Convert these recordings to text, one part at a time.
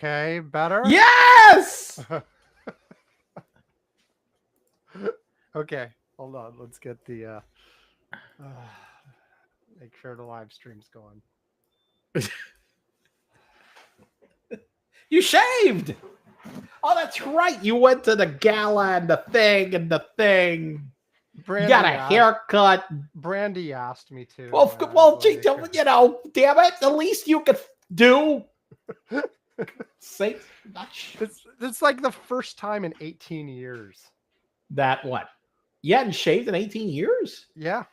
Okay, better? Yes! Okay, hold on. Let's get the make sure the live stream's going. You shaved! Oh, that's right. You went to the gala and the thing and the thing. Brandy, You got a haircut. Brandy asked me to. Well, gee, you know, damn it. The least you could do. Say, it's like the first time in 18 years. That what? You hadn't shaved in 18 years? Yeah.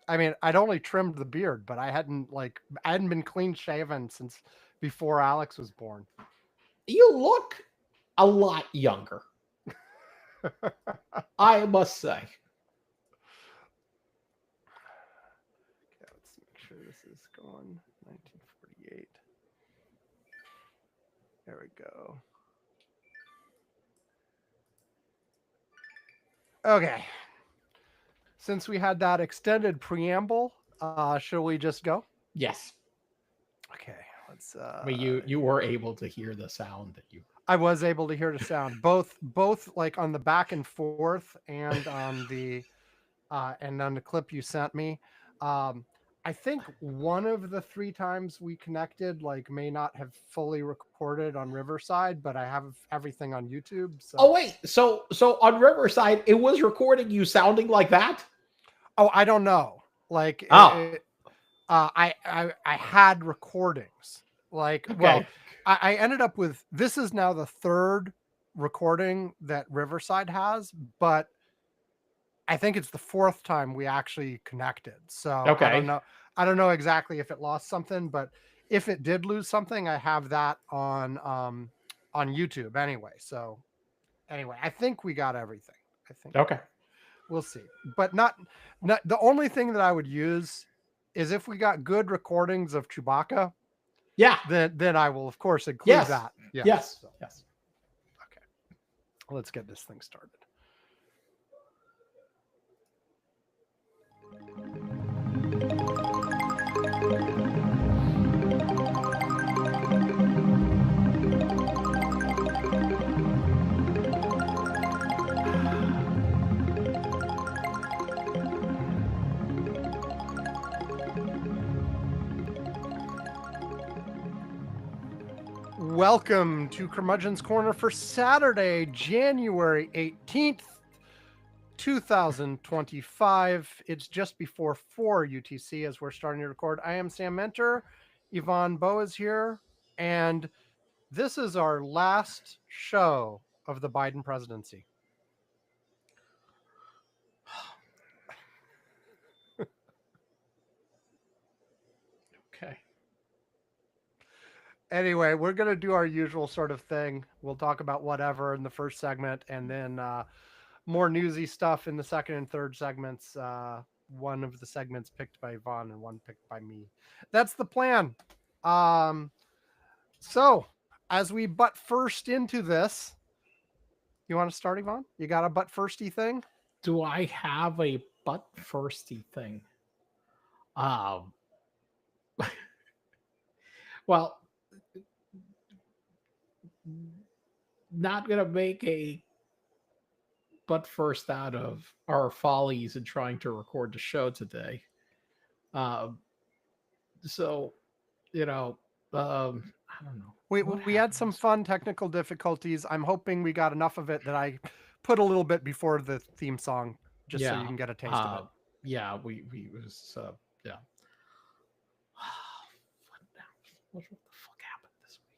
I mean, I'd only trimmed the beard, but I hadn't been clean shaven since before Alex was born. You look a lot younger. I must say. Okay, let's make sure this is going. 1948. There we go. Okay. Since we had that extended preamble, shall we just go? Yes. Okay. Let's. You were able to hear the sound that you. I was able to hear the sound, both like on the back and forth, and on the clip you sent me. I think one of the 3 times we connected may not have fully recorded on Riverside, but I have everything on YouTube. So. Oh wait, so on Riverside, it was recording you sounding like that? Oh, I don't know. I had recordings. Okay. Well, I ended up with, this is now the 3rd recording that Riverside has, but I think it's the 4th time we actually connected. So okay. I don't know exactly if it lost something, but if it did lose something, I have that on YouTube anyway. So anyway, I think we got everything. I think. Okay. We'll see. But not the only thing that I would use is if we got good recordings of Chewbacca. Yeah. Then I will of course include that. Yes. So. Yes. Okay. Let's get this thing started. Welcome to Curmudgeon's Corner for Saturday, January 18th, 2025. It's just before 4 UTC as we're starting to record. I am Sam Mentor. Yvonne Bowe is here. And this is our last show of the Biden presidency. Okay. Anyway, we're going to do our usual sort of thing. We'll talk about whatever in the first segment, and then more newsy stuff in the second and third segments. One of the segments picked by Yvonne and one picked by me. That's the plan. So as we butt first into this, you want to start, Yvonne? You got a butt firsty thing? Do I have a butt firsty thing? Well, not gonna make a butt first out of our follies in trying to record the show today. So, you know, I don't know. We had some fun technical difficulties. I'm hoping we got enough of it that I put a little bit before the theme song, just so you can get a taste of it. Yeah, we was yeah. What the fuck happened this week?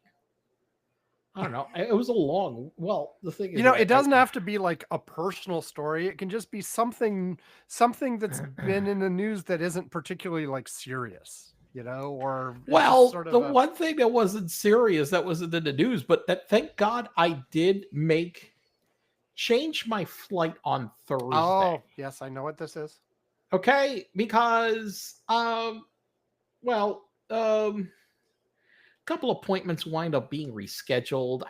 I don't know. It was a long. Well, the thing is, it doesn't have to be like a personal story. It can just be something that's been in the news that isn't particularly serious. Or one thing that wasn't serious that wasn't in the news, but that thank God I did change my flight on Thursday. Oh, yes, I know what this is. Okay, because couple appointments wind up being rescheduled.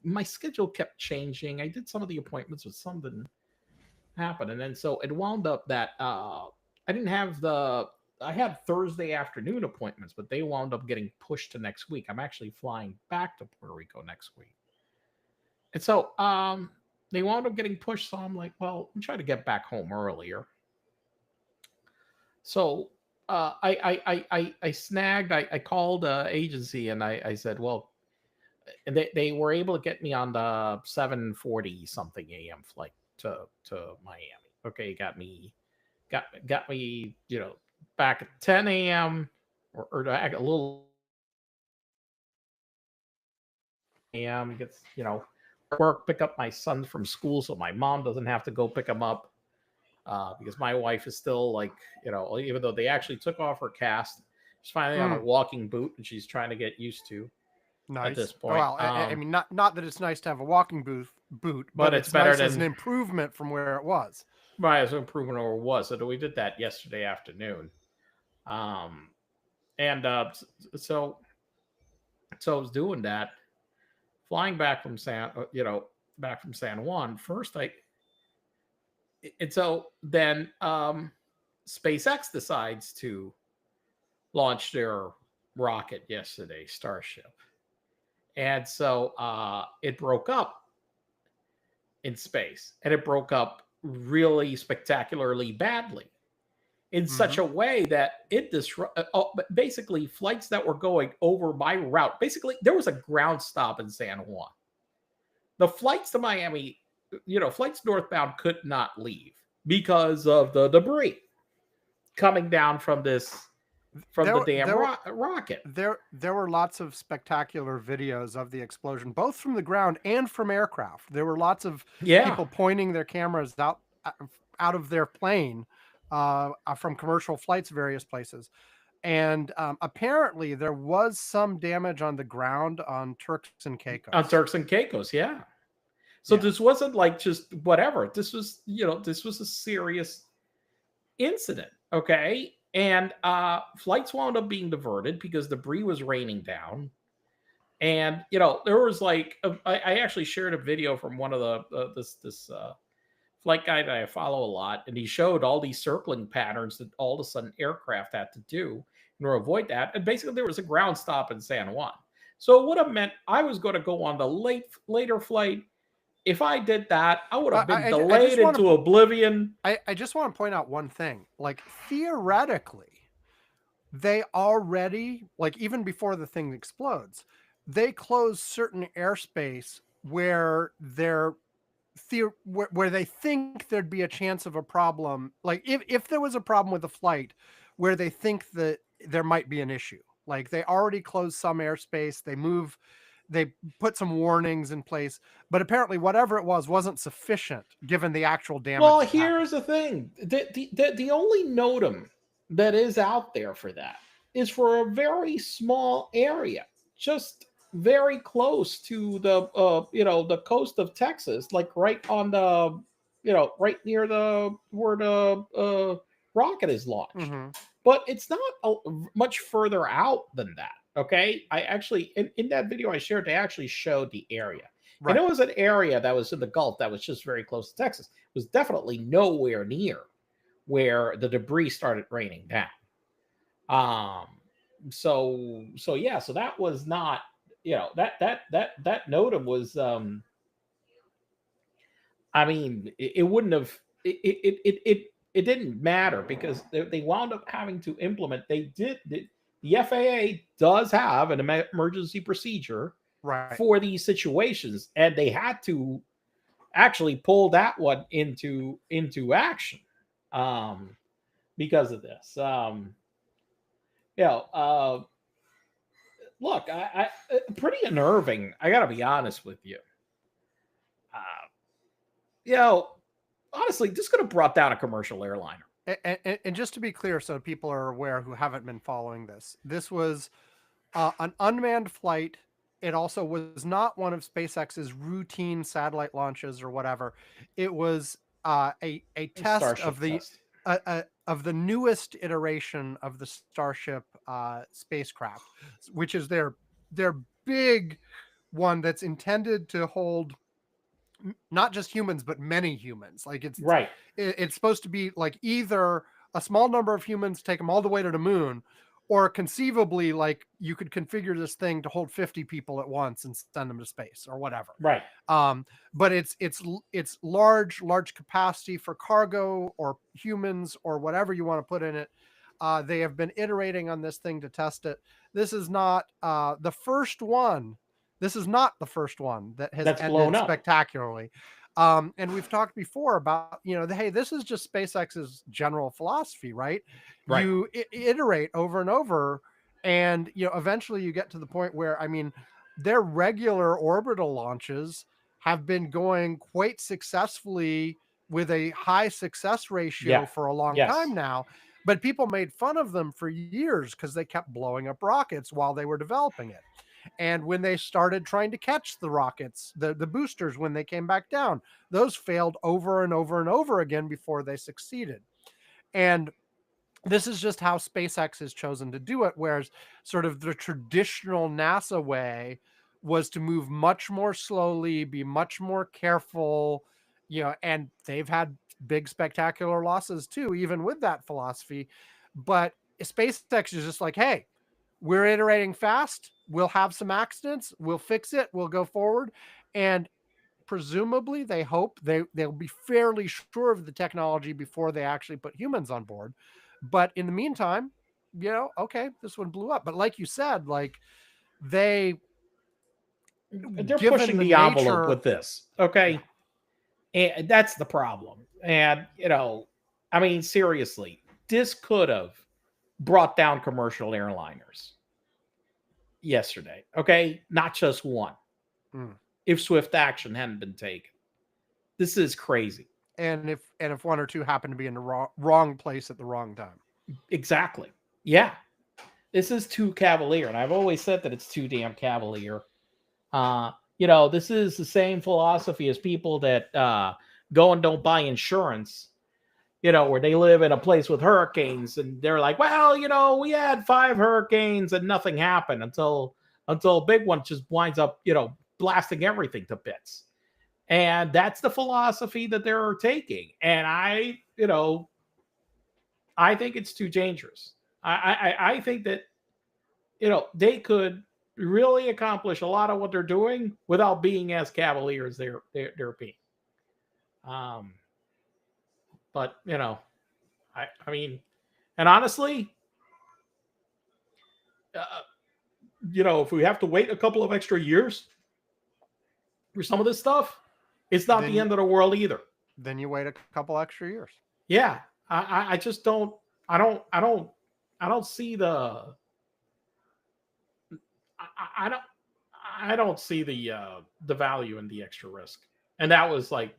My schedule kept changing. I did some of the appointments, but something happened, and then so it wound up that I didn't have the I had Thursday afternoon appointments, but they wound up getting pushed to next week. I'm actually flying back to Puerto Rico next week. And so they wound up getting pushed. So I'm like, well, I'm trying to get back home earlier. So I snagged, I called agency and I said, well, and they were able to get me on the 7:40 something a.m. flight to Miami. Okay, got me, back at 10 a.m. or a little a.m. Gets, work, pick up my son from school so my mom doesn't have to go pick him up. Because my wife is still like, even though they actually took off her cast, she's finally on a walking boot and she's trying to get used to at this Nice. point. Well, I mean, not that it's nice to have a walking boot, But but it's it's better nice as an than improvement from where it was. my as improvement over was. So we did that yesterday afternoon. Um, and so so I was doing that, flying back from back from San Juan. First, and so then SpaceX decides to launch their rocket yesterday, Starship. And so it broke up in space, and it broke up really spectacularly badly in such Mm-hmm. a way that it basically flights that were going over my route. Basically, there was a ground stop in San Juan. The flights to Miami, flights northbound could not leave because of the debris coming down from the There, damn there, were- rocket. there were lots of spectacular videos of the explosion, both from the ground and from aircraft. There were lots of Yeah. people pointing their cameras out of their plane from commercial flights, various places. And apparently, there was some damage on the ground on Turks and On Caicos. Turks and Caicos, yeah. So Yeah. this wasn't like just whatever. This was a serious incident. Okay. And flights wound up being diverted because debris was raining down. And there was like I actually shared a video from one of the this flight guy that I follow a lot, and he showed all these circling patterns that all of a sudden aircraft had to do in order to avoid that. And basically, there was a ground stop in San Juan, so it would have meant I was going to go on the later flight. If I did that, I would have been I delayed just want into to oblivion. I just want to point out one thing. Like theoretically, they already, like even before the thing explodes, they close certain airspace where where they think there'd be a chance of a problem. Like if there was a problem with the flight where they think that there might be an issue. Like they already closed some airspace, they put some warnings in place, but apparently whatever it was wasn't sufficient given the actual Well, damage that happened. here's the thing: the only NOTAM that is out there for that is for a very small area, just very close to the coast of Texas, like right on the right near the where the rocket is launched. Mm-hmm. But it's not much further out than that. Okay, I actually in that video I shared, they actually showed the area. And it Right. was an area that was in the Gulf that was just very close to Texas. It was definitely nowhere near where the debris started raining down. Um, so yeah, so that was not, that NOTAM was, I mean, it wouldn't have, it didn't matter because they wound up having to implement. The FAA does have an emergency procedure Right. for these situations, and they had to actually pull that one into action um, because of this. You know, uh, Look, pretty unnerving. I got to be honest with you. Uh, you know, Honestly, this could have brought down a commercial airliner. And just to be clear, so people are aware who haven't been following this was an unmanned flight. It also was not one of SpaceX's routine satellite launches or whatever. It was a test Starship test. of the newest iteration of the Starship spacecraft, which is their big one that's intended to hold not just humans but many humans. Like Right. it's supposed to be like either a small number of humans, take them all the way to the moon, or conceivably, like, you could configure this thing to hold 50 people at once and send them to space or whatever. Right. But it's large capacity for cargo or humans or whatever you want to put in it. They have been iterating on this thing to test it. This is not the first one. This is not the first one that has That's blown ended up. spectacularly. And we've talked before about, hey, this is just SpaceX's general philosophy, right? Right. You iterate over and over, and eventually you get to the point where, I mean, their regular orbital launches have been going quite successfully with a high success ratio for a long time now. But people made fun of them for years because they kept blowing up rockets while they were developing it. And when they started trying to catch the rockets, the boosters, when they came back down, those failed over and over and over again before they succeeded. And this is just how SpaceX has chosen to do it, whereas sort of the traditional NASA way was to move much more slowly, be much more careful, and they've had big spectacular losses too, even with that philosophy. But SpaceX is just like, hey, we're iterating fast. We'll have some accidents. We'll fix it. We'll go forward. And presumably they hope they'll be fairly sure of the technology before they actually put humans on board. But in the meantime, okay, this one blew up. But like you said, like, they're pushing the envelope with this. Okay. Yeah. And that's the problem. And, I mean, seriously, this could have brought down commercial airliners yesterday. Okay. Not just one. If swift action hadn't been taken. This is crazy. And if one or two happen to be in the wrong place at the wrong time. Exactly. Yeah. This is too cavalier. And I've always said that it's too damn cavalier. This is the same philosophy as people that go and don't buy insurance, where they live in a place with hurricanes and they're like, well, we had 5 hurricanes and nothing happened until a big one just winds up, blasting everything to bits. And that's the philosophy that they're taking. And I think it's too dangerous. I think that, they could really accomplish a lot of what they're doing without being as cavalier as they're being. But I mean, and honestly, if we have to wait a couple of extra years for some of this stuff, it's not the end of the world either. Then you wait a couple extra years. Yeah, I just don't. I don't see the. I don't see the value in the extra risk, and that was like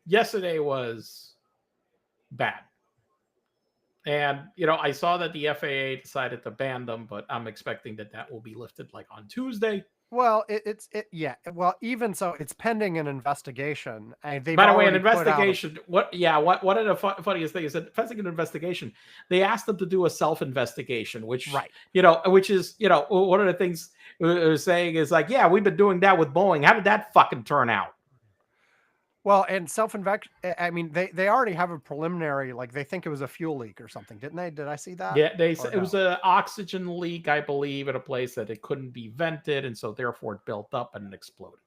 yesterday was bad. And I saw that the FAA decided to ban them, but I'm expecting that will be lifted like on Tuesday. Well, yeah. Well, even so, it's pending an investigation. By the way, an investigation. What are the funniest thing is that pending an investigation, they asked them to do a self-investigation, which right, which is one of the things they're saying is like, yeah, we've been doing that with Boeing. How did that fucking turn out? Well, and I mean, they already have a preliminary, like, they think it was a fuel leak or something, didn't they? Did I see that? Yeah, it was an oxygen leak, I believe, at a place that it couldn't be vented, and so therefore it built up and it exploded.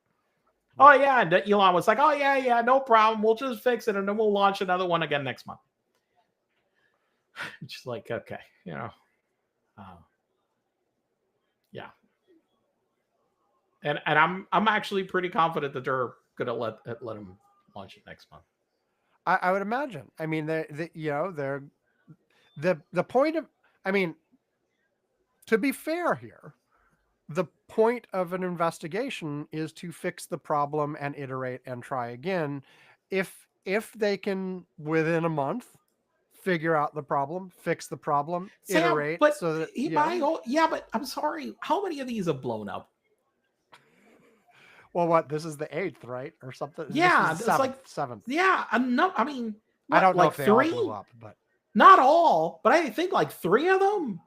Right. Oh yeah, and Elon was like, oh yeah, no problem, we'll just fix it, and then we'll launch another one again next month. Just like, okay, yeah. And I'm actually pretty confident that they're gonna let them launch it next month. I would imagine. I mean, they're the point of. I mean, to be fair here, the point of an investigation is to fix the problem and iterate and try again. If they can within a month figure out the problem, fix the problem, iterate, but so that but I'm sorry, how many of these have blown up? Well, what? This is the 8th, right, or something? Yeah, it's like 7th. Yeah, no, I mean, I don't know like if they 3 all blew up, but not all. But I think like 3 of them.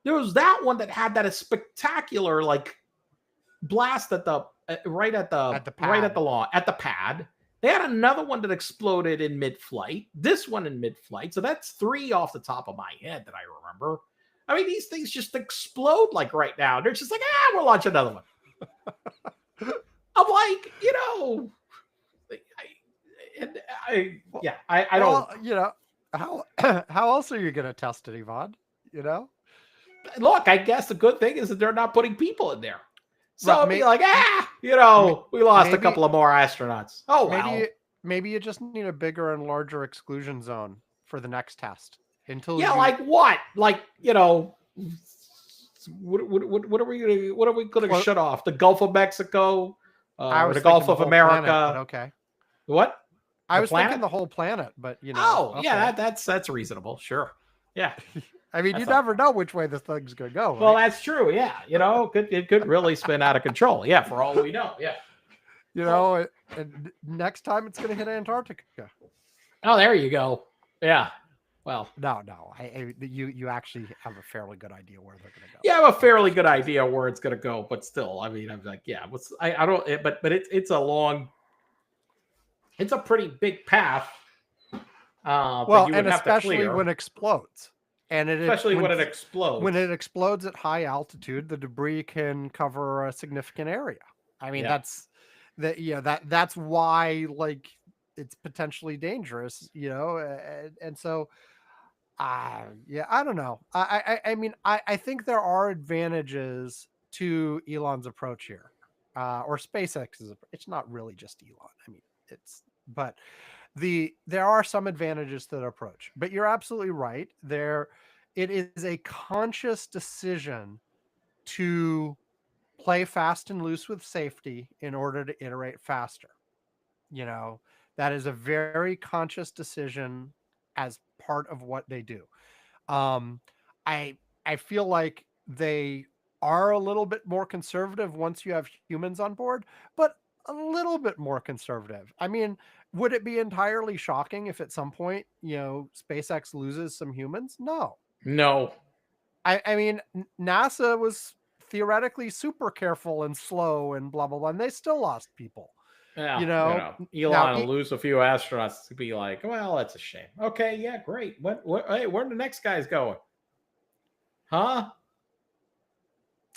There was that one that had that spectacular like blast at the right at the pad. They had another one that exploded in mid-flight. This one in mid-flight. So that's 3 off the top of my head that I remember. I mean, these things just explode like right now. They're just like, we'll launch another one. I'm like, I don't. Well, how how else are you going to test it, Yvonne? Look, I guess the good thing is that they're not putting people in there. So Well, it'd be like, we lost a couple of more astronauts. Oh, well. Maybe you just need a bigger and larger exclusion zone for the next test. Like what? Like, what are we gonna shut off? The Gulf of Mexico, or the Gulf of America? Planet, but okay. What? I was thinking the whole planet, but okay. Yeah, that's reasonable. Sure. Yeah. I mean, you never know which way this thing's gonna go. Right? Well, that's true. Yeah. It could really spin out of control. Yeah, for all we know. Yeah. And next time it's gonna hit Antarctica. Oh, there you go. Yeah. Well, no. You actually have a fairly good idea where they're gonna go. Yeah, I have a fairly good idea where it's gonna go, but still, I mean, I'm like, I don't. But it's it's a pretty big path. Well, and especially when it explodes. And when it explodes. When it explodes at high altitude, the debris can cover a significant area. I mean, that's why it's potentially dangerous, and so I don't know. I mean, I think there are advantages to Elon's approach here, or SpaceX's. It's not really just Elon. I mean, but there are some advantages to that approach. But you're absolutely right. It is a conscious decision to play fast and loose with safety in order to iterate faster. That is a very conscious decision as part of what they do. I feel like they are a little bit more conservative once you have humans on board, but a little bit more conservative. I mean, would it be entirely shocking if at some point, SpaceX loses some humans? No. I mean, NASA was theoretically super careful and slow and blah, blah, blah, and they still lost people. Elon will lose a few astronauts to be like, well, that's a shame. Okay, yeah, great. Hey, where the next guy's going? Huh?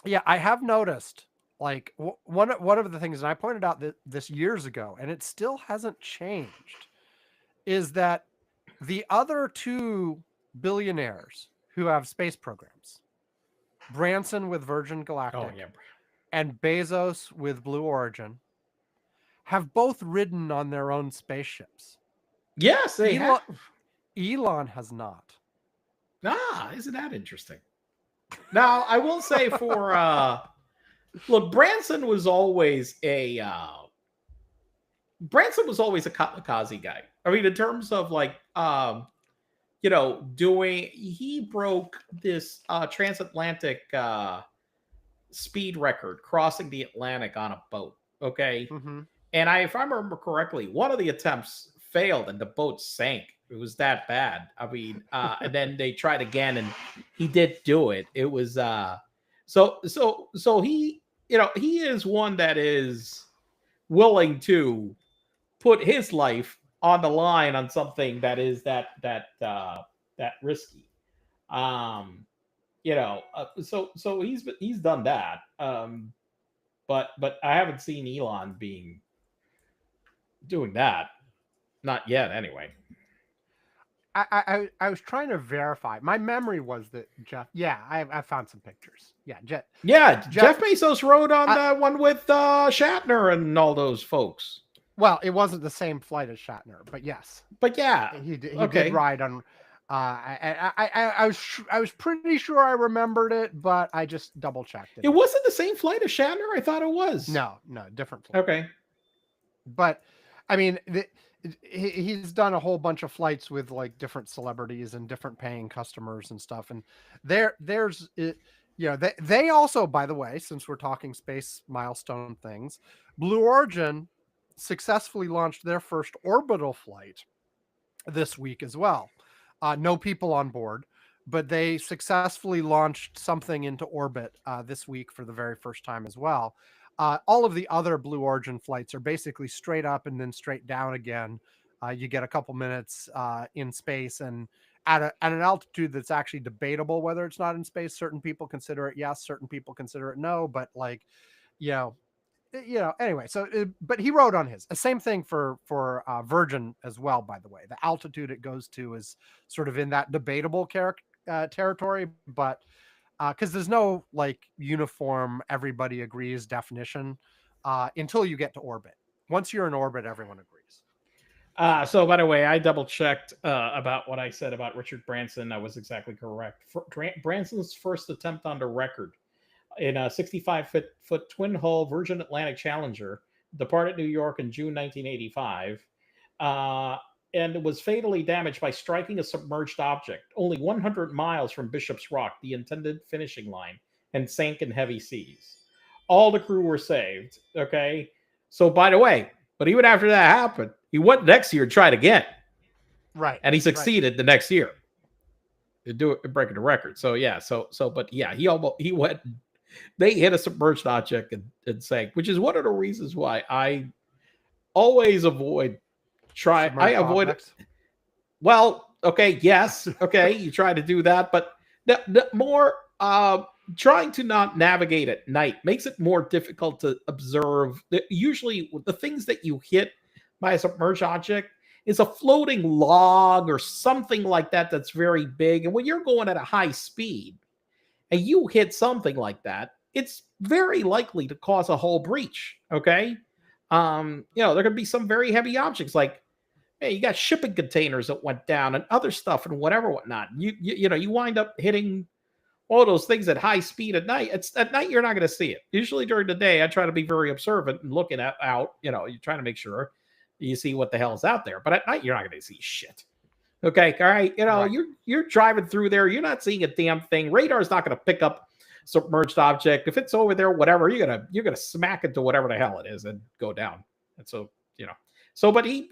Yeah, I have noticed, one of the things, and I pointed out this years ago, and it still hasn't changed, is that the other 2 billionaires who have space programs, Branson with Virgin Galactic, and Bezos with Blue Origin, have both ridden on their own spaceships. Yes, they have. Elon has not. Isn't that interesting? Now, I will say look, Branson was always a kamikaze guy. I mean, in terms of he broke this transatlantic speed record crossing the Atlantic on a boat. Okay. Mm-hmm. And if I remember correctly, one of the attempts failed and the boat sank. It was that bad. I mean, and then they tried again and he did do it. It was so he is one that is willing to put his life on the line on something that is that risky. So he's done that. But I haven't seen Elon doing that. Not yet, anyway. I was trying to verify. My memory was that Jeff. Yeah, I found some pictures. Yeah, Jeff Bezos rode on that one with Shatner and all those folks. Well, it wasn't the same flight as Shatner, but yes. But yeah, he did ride on. I was pretty sure I remembered it, but I just double checked it. It wasn't the same flight as Shatner. I thought it was. No, different flight. Okay, but I mean, he's done a whole bunch of flights with different celebrities and different paying customers and stuff. And there's they also, by the way, since we're talking space milestone things, Blue Origin successfully launched their first orbital flight this week as well. No people on board, but they successfully launched something into orbit this week for the very first time as well. All of the other Blue Origin flights are basically straight up and then straight down again. You get a couple minutes in space, and at an altitude that's actually debatable whether it's not in space. Certain people consider it yes, certain people consider it no. But like, you know, anyway. So, but he wrote on his. Same thing for Virgin as well. By the way, the altitude it goes to is sort of in that debatable territory, but because there's no like uniform everybody agrees definition until you get to orbit. Once you're in orbit, everyone agrees. So, by the way, I double checked about what I said about Richard Branson. I was exactly correct. Branson's first attempt on the record in a 65-foot twin hull Virgin Atlantic Challenger departed New York in June 1985, and was fatally damaged by striking a submerged object only 100 miles from Bishop's Rock, the intended finishing line, and sank in heavy seas. All the crew were saved. Okay. So, by the way, but even after that happened, he went next year and tried again. Right. And he succeeded the next year to do it, breaking the record. So yeah, but yeah, he went. They hit a submerged object and sank, which is one of the reasons why I always avoid Objects. Well, okay, yes, okay, you try to do that, but the more trying to not navigate at night makes it more difficult to observe. Usually, the things that you hit by a submerged object is a floating log or something like that that's very big, and when you're going at a high speed and you hit something like that, it's very likely to cause a hull breach. Okay. There could be some very heavy objects like, hey, you got shipping containers that went down and other stuff and whatnot. You wind up hitting all those things at high speed at night. It's at night you're not going to see it. Usually during the day, I try to be very observant and looking out. You're trying to make sure you see what the hell's out there. But at night you're not going to see shit. Okay, all right. Right. You're driving through there. You're not seeing a damn thing. Radar's not going to pick up submerged object. If it's over there, whatever, you're gonna smack into whatever the hell it is and go down. And so but he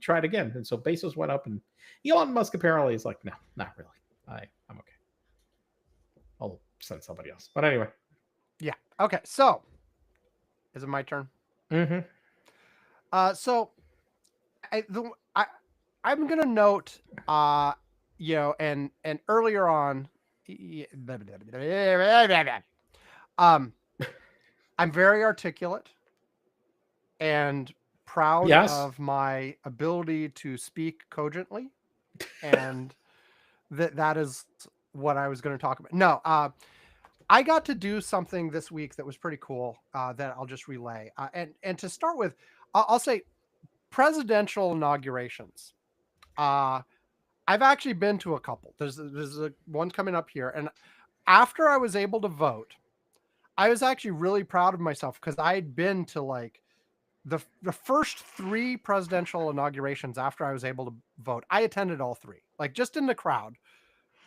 tried again. And so Bezos went up, and Elon Musk apparently is like, no, not really. I'm okay. I'll send somebody else. But anyway. Yeah. Okay. So, is it my turn? Mm-hmm. So, I'm gonna note, and earlier on, I'm very articulate and proud of my ability to speak cogently, and that is what I was going to talk about. No, I got to do something this week that was pretty cool that I'll just relay. And to start with, I'll say presidential inaugurations. I've actually been to a couple. There's one coming up here, and after I was able to vote, I was actually really proud of myself because I'd been to like the first 3 presidential inaugurations after I was able to vote. I attended all 3, like just in the crowd.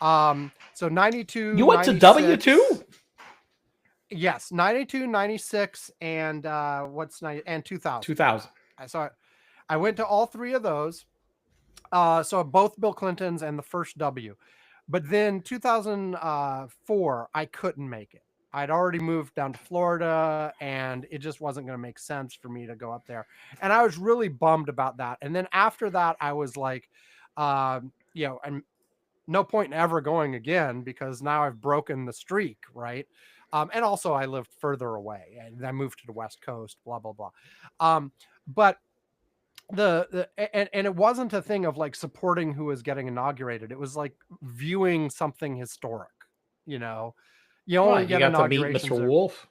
So 92. You went to W too? Yes, 92, 96, and and 2000. 2000. So I went to all 3 of those. So both Bill Clintons and the first W. But then 2004, I couldn't make it. I'd already moved down to Florida, and it just wasn't going to make sense for me to go up there. And I was really bummed about that. And then after that, I was like, and no point in ever going again because now I've broken the streak, right? And also I lived further away, and I moved to the West Coast, blah, blah, blah. But and it wasn't a thing of like supporting who was getting inaugurated. It was like viewing something historic, You only get got to meet Mr. Wolf.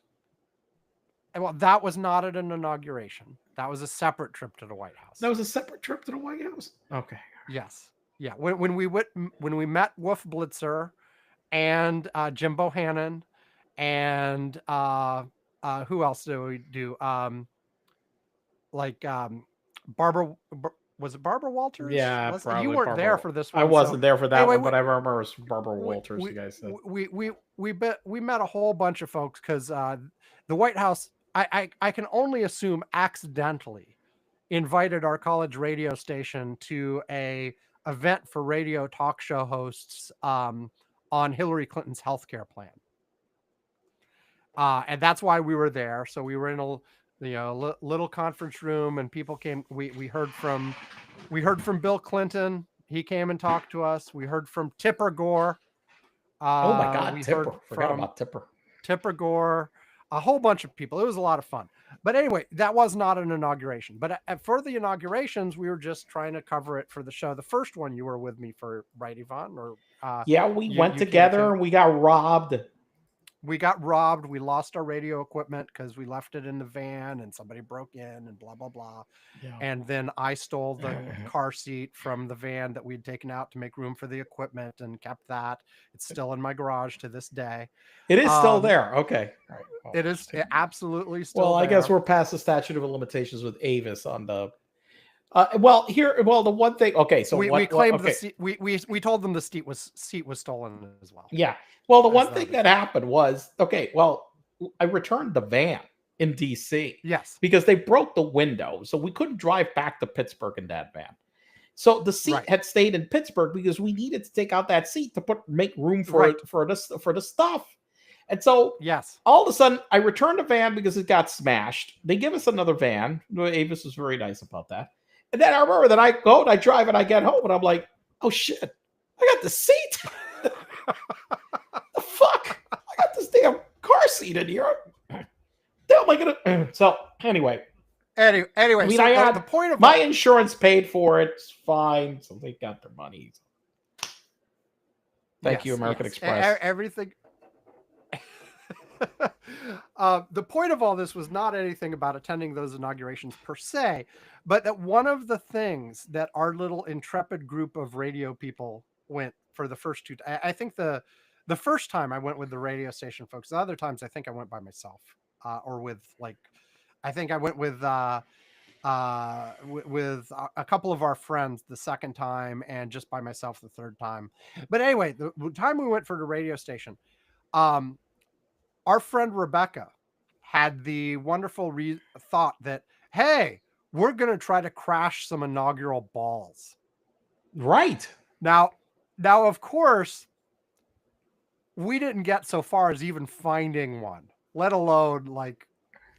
Well, that was not at an inauguration. That was a separate trip to the White House. That was a separate trip to the White House. Okay. Yes. Yeah. When we met Wolf Blitzer and Jim Bohannon and who else do we do? Barbara. Was it Barbara Walters? Yeah, probably. You weren't there for this one. I wasn't there for that one, but I remember it was Barbara Walters. You guys said we met a whole bunch of folks because the White House. I can only assume accidentally invited our college radio station to a event for radio talk show hosts on Hillary Clinton's healthcare plan. And that's why we were there. So we were in a little conference room, and people came. We heard from Bill Clinton. He came and talked to us. We heard from Tipper Gore. Oh my God, We Tipper! heard Forgot from about Tipper. Tipper Gore, a whole bunch of people. It was a lot of fun. But anyway, that was not an inauguration. But for the inaugurations, we were just trying to cover it for the show. The first one you were with me for, right, Yvonne? Or Yeah, we went you came together to. and we got robbed. We got robbed. We lost our radio equipment because we left it in the van and somebody broke in and blah, blah, blah. Yeah. And then I stole the car seat from the van that we'd taken out to make room for the equipment and kept that. It's still in my garage to this day. It is still there. Okay. All right. Well, it is absolutely still well, there. I guess we're past the statute of limitations with Avis on the. The one thing. Okay, so we claimed the seat. We told them the seat was stolen as well. Yeah. Well, the one thing that happened was, I returned the van in DC. Yes. Because they broke the window, so we couldn't drive back to Pittsburgh in that van. So the seat had stayed in Pittsburgh because we needed to take out that seat to make room for the stuff. And so all of a sudden I returned the van because it got smashed. They give us another van. Avis was very nice about that. And then I remember that I go and I drive and I get home and I'm like, oh shit, I got the seat. The fuck? I got this damn car seat in here. How am I gonna? So anyway. I mean, so I had the point of my insurance paid for it. It's fine. So they got their money. Thank you, American Express. Everything. The point of all this was not anything about attending those inaugurations per se, but that one of the things that our little intrepid group of radio people went for the first two. I think the first time I went with the radio station folks. The other times I think I went by myself, or with I think I went with a couple of our friends the second time, and just by myself the third time. But anyway, the time we went for the radio station, our friend Rebecca had the wonderful thought that, hey, we're going to try to crash some inaugural balls. Right. Now, of course, we didn't get so far as even finding one, let alone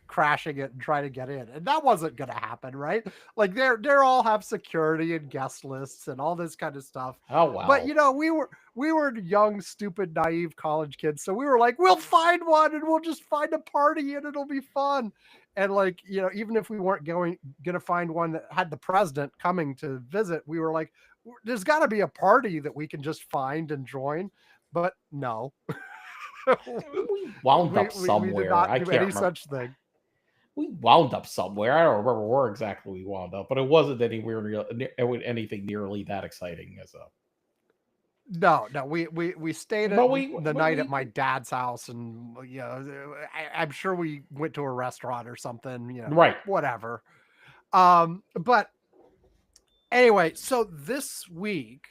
crashing it and try to get in. And that wasn't going to happen, right? They're all have security and guest lists and all this kind of stuff. Oh, wow. But we were young, stupid, naive college kids. So we were like, we'll find one and we'll just find a party and it'll be fun. And even if we weren't going to find one that had the president coming to visit, we were like, there's got to be a party that we can just find and join. But no. We wound up somewhere. We did not do I can't any remember. such thing. We wound up somewhere. I don't remember where exactly we wound up, but it wasn't anywhere anything nearly that exciting as a. No, we stayed the night at my dad's house, and I'm sure we went to a restaurant or something. Right, whatever. But anyway, so this week,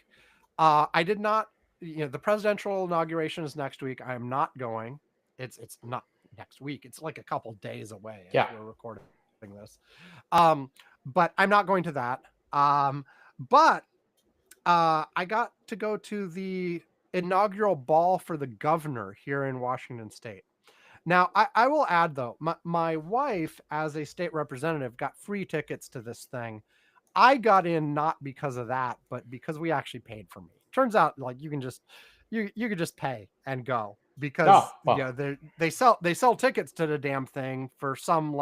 I did not. The presidential inauguration is next week. I am not going. It's not next week. It's like a couple days away. Yeah, we're recording this. But I'm not going to that. But I got to go to the inaugural ball for the governor here in Washington State. Now, I will add though, my wife, as a state representative, got free tickets to this thing. I got in not because of that, but because we actually paid for me. Turns out, you can just you could just pay and go, because they sell tickets to the damn thing for some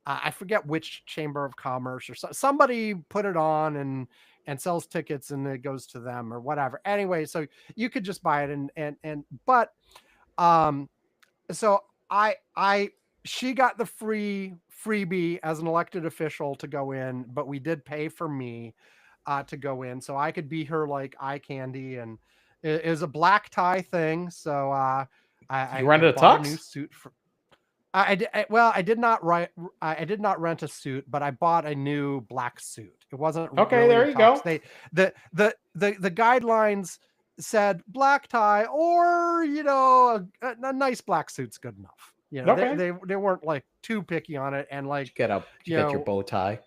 I forget which chamber of commerce or somebody put it on and sells tickets, and it goes to them or whatever. Anyway, so you could just buy it but so she got the freebie as an elected official to go in, but we did pay for me to go in so I could be her eye candy, and it is a black tie thing. So I rented a tux? A new suit for. I did not rent a suit, but I bought a new black suit. It wasn't okay. Really there you go. The guidelines said black tie, or a nice black suit's good enough. They weren't too picky on it, and get your bow tie.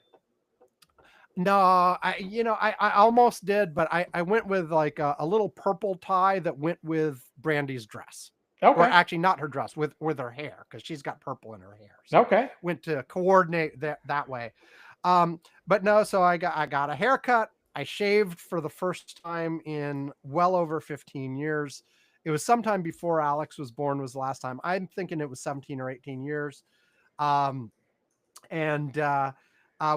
No, I almost did, but I went with a little purple tie that went with Brandy's dress. or Okay. actually not her dress, with her hair, because she's got purple in her hair. So Okay. went to coordinate that way. But no, so I got a haircut. I shaved for the first time in well over 15 years. It was sometime before Alex was born was the last time. I'm thinking it was 17 or 18 years. Um, and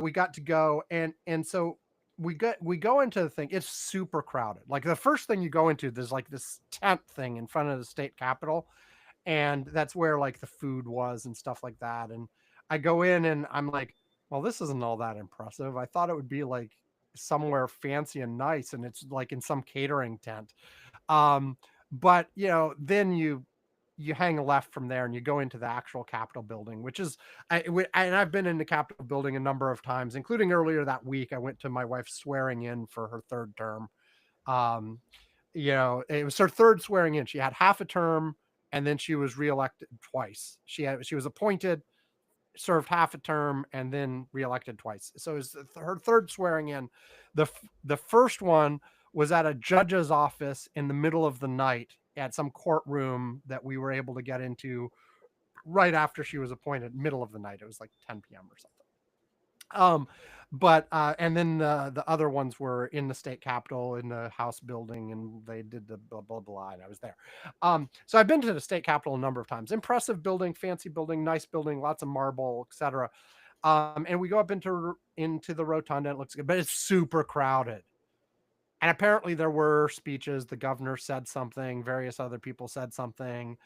we got to go, and so we go into the thing. It's super crowded. Like the first thing you go into, there's like this tent thing in front of the state capitol, and that's where like the food was and stuff like that. And I go in and I'm like, well, this isn't all that impressive. I thought it would be like somewhere fancy and nice, and it's like in some catering tent. um but then you hang a left from there and you go into the actual Capitol building, which is, and I've been in the Capitol building a number of times, including earlier that week. I went to my wife's swearing in for her third term. um it was her third swearing in. She had half a term, and then she was reelected twice. She was appointed, served half a term, and then reelected twice. So it was her third swearing in. The first one was at a judge's office in the middle of the night at some courtroom that we were able to get into right after she was appointed, middle of the night. It was like 10 p.m. or something. But and then the other ones were in the state capitol in the House building, and they did the blah blah blah, and I was there. So I've been to the state capitol a number of times. Impressive building, fancy building, nice building, lots of marble, etc. And we go up into the rotunda. It looks good, but it's super crowded. And apparently there were speeches. The governor said something. Various other people said something.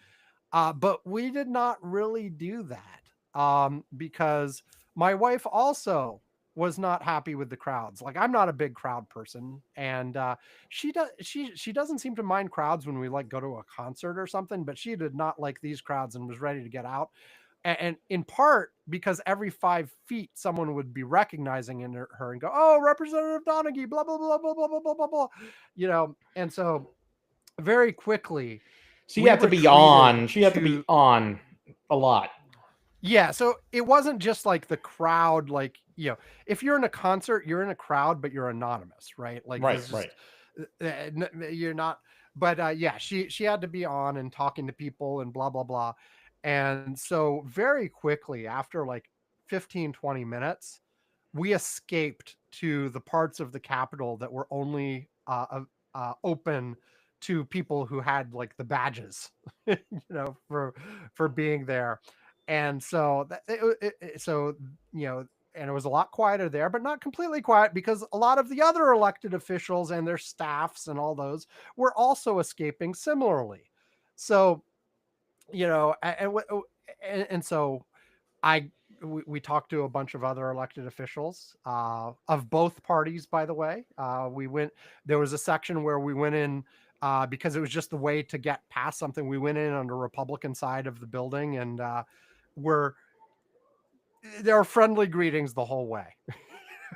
But we did not really do that, because my wife also was not happy with the crowds. Like, I'm not a big crowd person, and she doesn't seem to mind crowds when we like go to a concert or something. But she did not like these crowds and was ready to get out. And in part because every 5 feet someone would be recognizing in her and go, "Oh, Representative Donaghy, blah blah blah blah blah blah blah blah blah," And so very quickly She we had to be retreated on. She had to be to, on a lot. yeah. So it wasn't just like the crowd, like, if you're in a concert, you're in a crowd, but you're anonymous, right? Like, Right. there's just, Right. you're not. But yeah, she had to be on and talking to people and blah blah blah. And so very quickly, after like 15-20 minutes, we escaped to the parts of the Capitol that were only open to people who had like the badges, for being there. And so and it was a lot quieter there, but not completely quiet, because a lot of the other elected officials and their staffs and all those were also escaping similarly. So, and so I we talked to a bunch of other elected officials, of both parties, by the way. There was a section where we went in, because it was just the way to get past something. We went in on the Republican side of the building, and we're there were friendly greetings the whole way.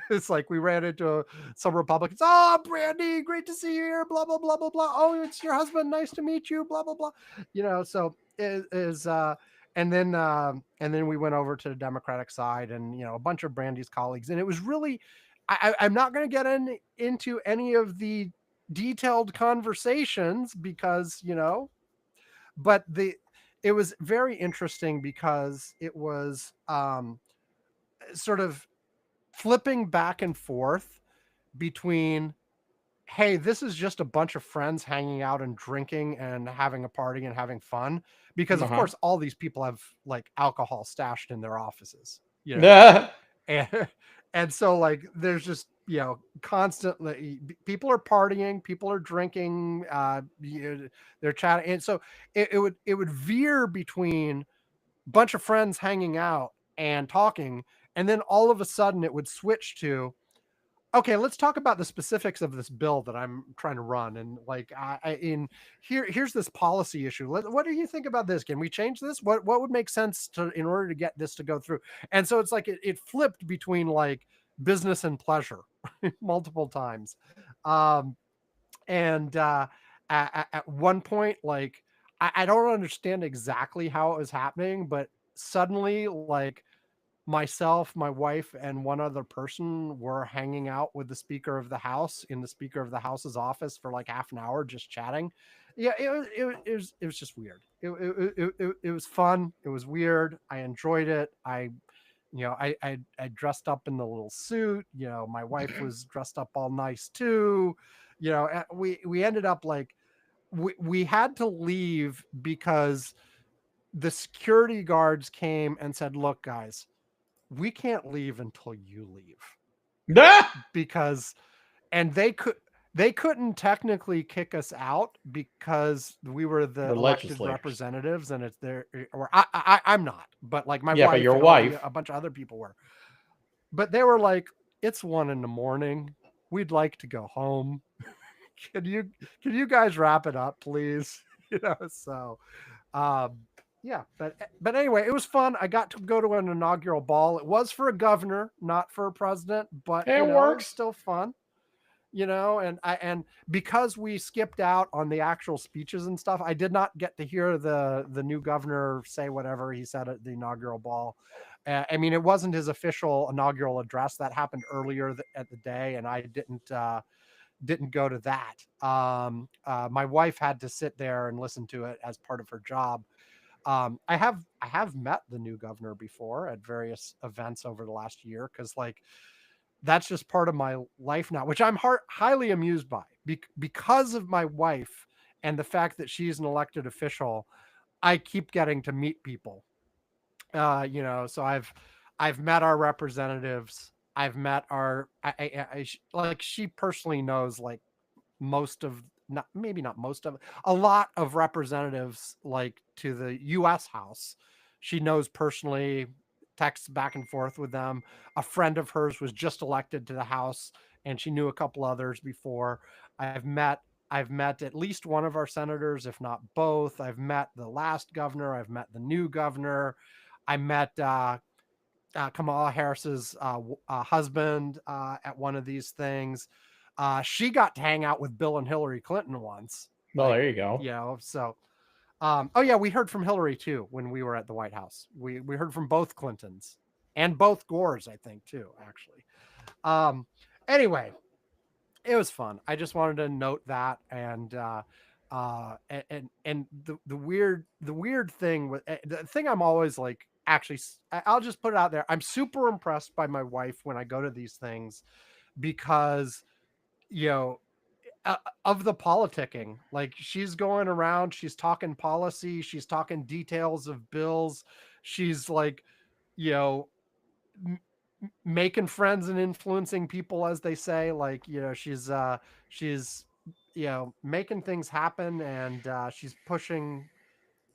It's like we ran into some Republicans. "Oh, Brandy, great to see you here. Blah blah blah blah blah. Oh, it's your husband. Nice to meet you. Blah blah blah." So it is. And then we went over to the Democratic side, and a bunch of Brandy's colleagues, and it was really. I'm not going to get into any of the detailed conversations, because but it was very interesting, because it was sort of flipping back and forth between, hey, this is just a bunch of friends hanging out and drinking and having a party and having fun, because Uh of huh. course all these people have like alcohol stashed in their offices, Yeah. and and so like there's just constantly people are partying, people are drinking, they're chatting, and so it would veer between bunch of friends hanging out and talking, and then all of a sudden it would switch to, okay, let's talk about the specifics of this bill that I'm trying to run. And like, here's this policy issue. What do you think about this? Can we change this? What would make sense in order to get this to go through? And so it's like it flipped between like business and pleasure multiple times. Um, and at one point, like, I don't understand exactly how it was happening, but suddenly, like, myself, my wife, and one other person were hanging out with the Speaker of the House in the Speaker of the House's office for like half an hour, just chatting. Yeah, it was just weird. It was fun. It was weird. I enjoyed it. I dressed up in the little suit. My wife was dressed up all nice too. We ended up like we had to leave because the security guards came and said, "Look, guys, we can't leave until you leave." Because and they couldn't technically kick us out because we were the elected representatives, and it's there. Or I'm not, but like my wife, but your and wife, a bunch of other people were. But they were like, "It's 1 a.m. We'd like to go home. Can you guys wrap it up, please?" So um, yeah, but anyway, it was fun. I got to go to an inaugural ball. It was for a governor, not for a president, but it it works. was still fun. And because we skipped out on the actual speeches and stuff, I did not get to hear the new governor say whatever he said at the inaugural ball. I mean, it wasn't his official inaugural address. That happened earlier at the day, and I didn't go to that. My wife had to sit there and listen to it as part of her job. I have met the new governor before at various events over the last year, because like that's just part of my life now, which I'm highly amused by because of my wife and the fact that she's an elected official. I keep getting to meet people. So I've met our representatives. I've met our like she personally knows like most of, not maybe not most of, a lot of representatives like to the US House. She knows personally, texts back and forth with them. A friend of hers was just elected to the House, and she knew a couple others before. I've met at least one of our senators, if not both. I've met the last governor. I've met the new governor. I met Kamala Harris's husband at one of these things. She got to hang out with Bill and Hillary Clinton once. Well, there you go. So, oh yeah, we heard from Hillary too when we were at the White House. We heard from both Clintons and both Gores, I think too, actually. Anyway, it was fun. I just wanted to note that, and the weird thing with the thing I'm always like, actually, I'll just put it out there. I'm super impressed by my wife when I go to these things, because of the politicking. Like, she's going around, she's talking policy, she's talking details of bills, she's like, you know, making friends and influencing people, as they say. Like, she's making things happen, and she's pushing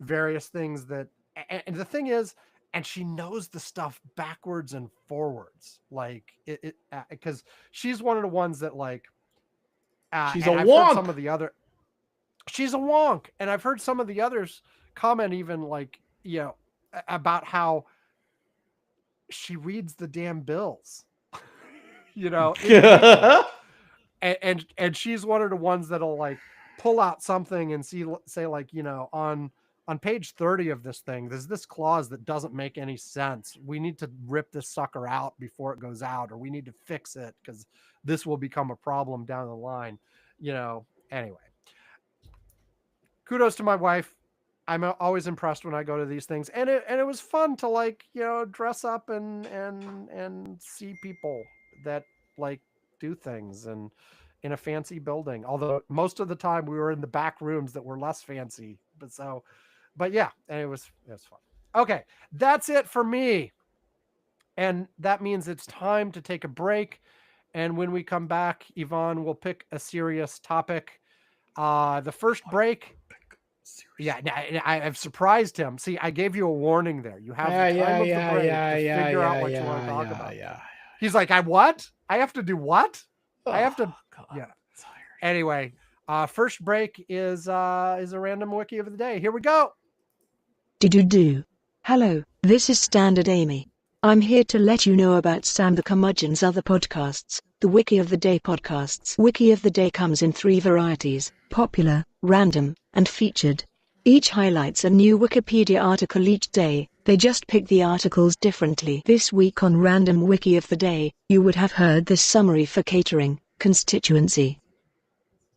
various things that, and the thing is, and she knows the stuff backwards and forwards, like it because she's one of the ones that like she's a wonk. She's a wonk, and I've heard some of the others comment even like, about how she reads the damn bills, and she's one of the ones that'll like pull out something and say like, on page 30 of this thing, there's this clause that doesn't make any sense. We need to rip this sucker out before it goes out, or we need to fix it because this will become a problem down the line. Anyway, kudos to my wife. I'm always impressed when I go to these things, and it was fun to like, dress up and see people that like do things and in a fancy building. Although most of the time we were in the back rooms that were less fancy, but yeah, and it was fun. Okay, that's it for me, and that means it's time to take a break. And when we come back, Yvonne will pick a serious topic. The first break. Yeah, I've surprised him. See, I gave you a warning there. You have the time of the break to figure out what you want to talk about. He's like, what? I have to do what? I have to. God, yeah. Anyway, first break is a random wiki of the day. Here we go. Do. Hello, this is Standard Amy. I'm here to let you know about Sam the Curmudgeon's other podcasts, the Wiki of the Day podcasts. Wiki of the Day comes in 3 varieties: popular, random, and featured. Each highlights a new Wikipedia article each day. They just pick the articles differently. This week on Random Wiki of the Day, you would have heard this summary for catering constituency.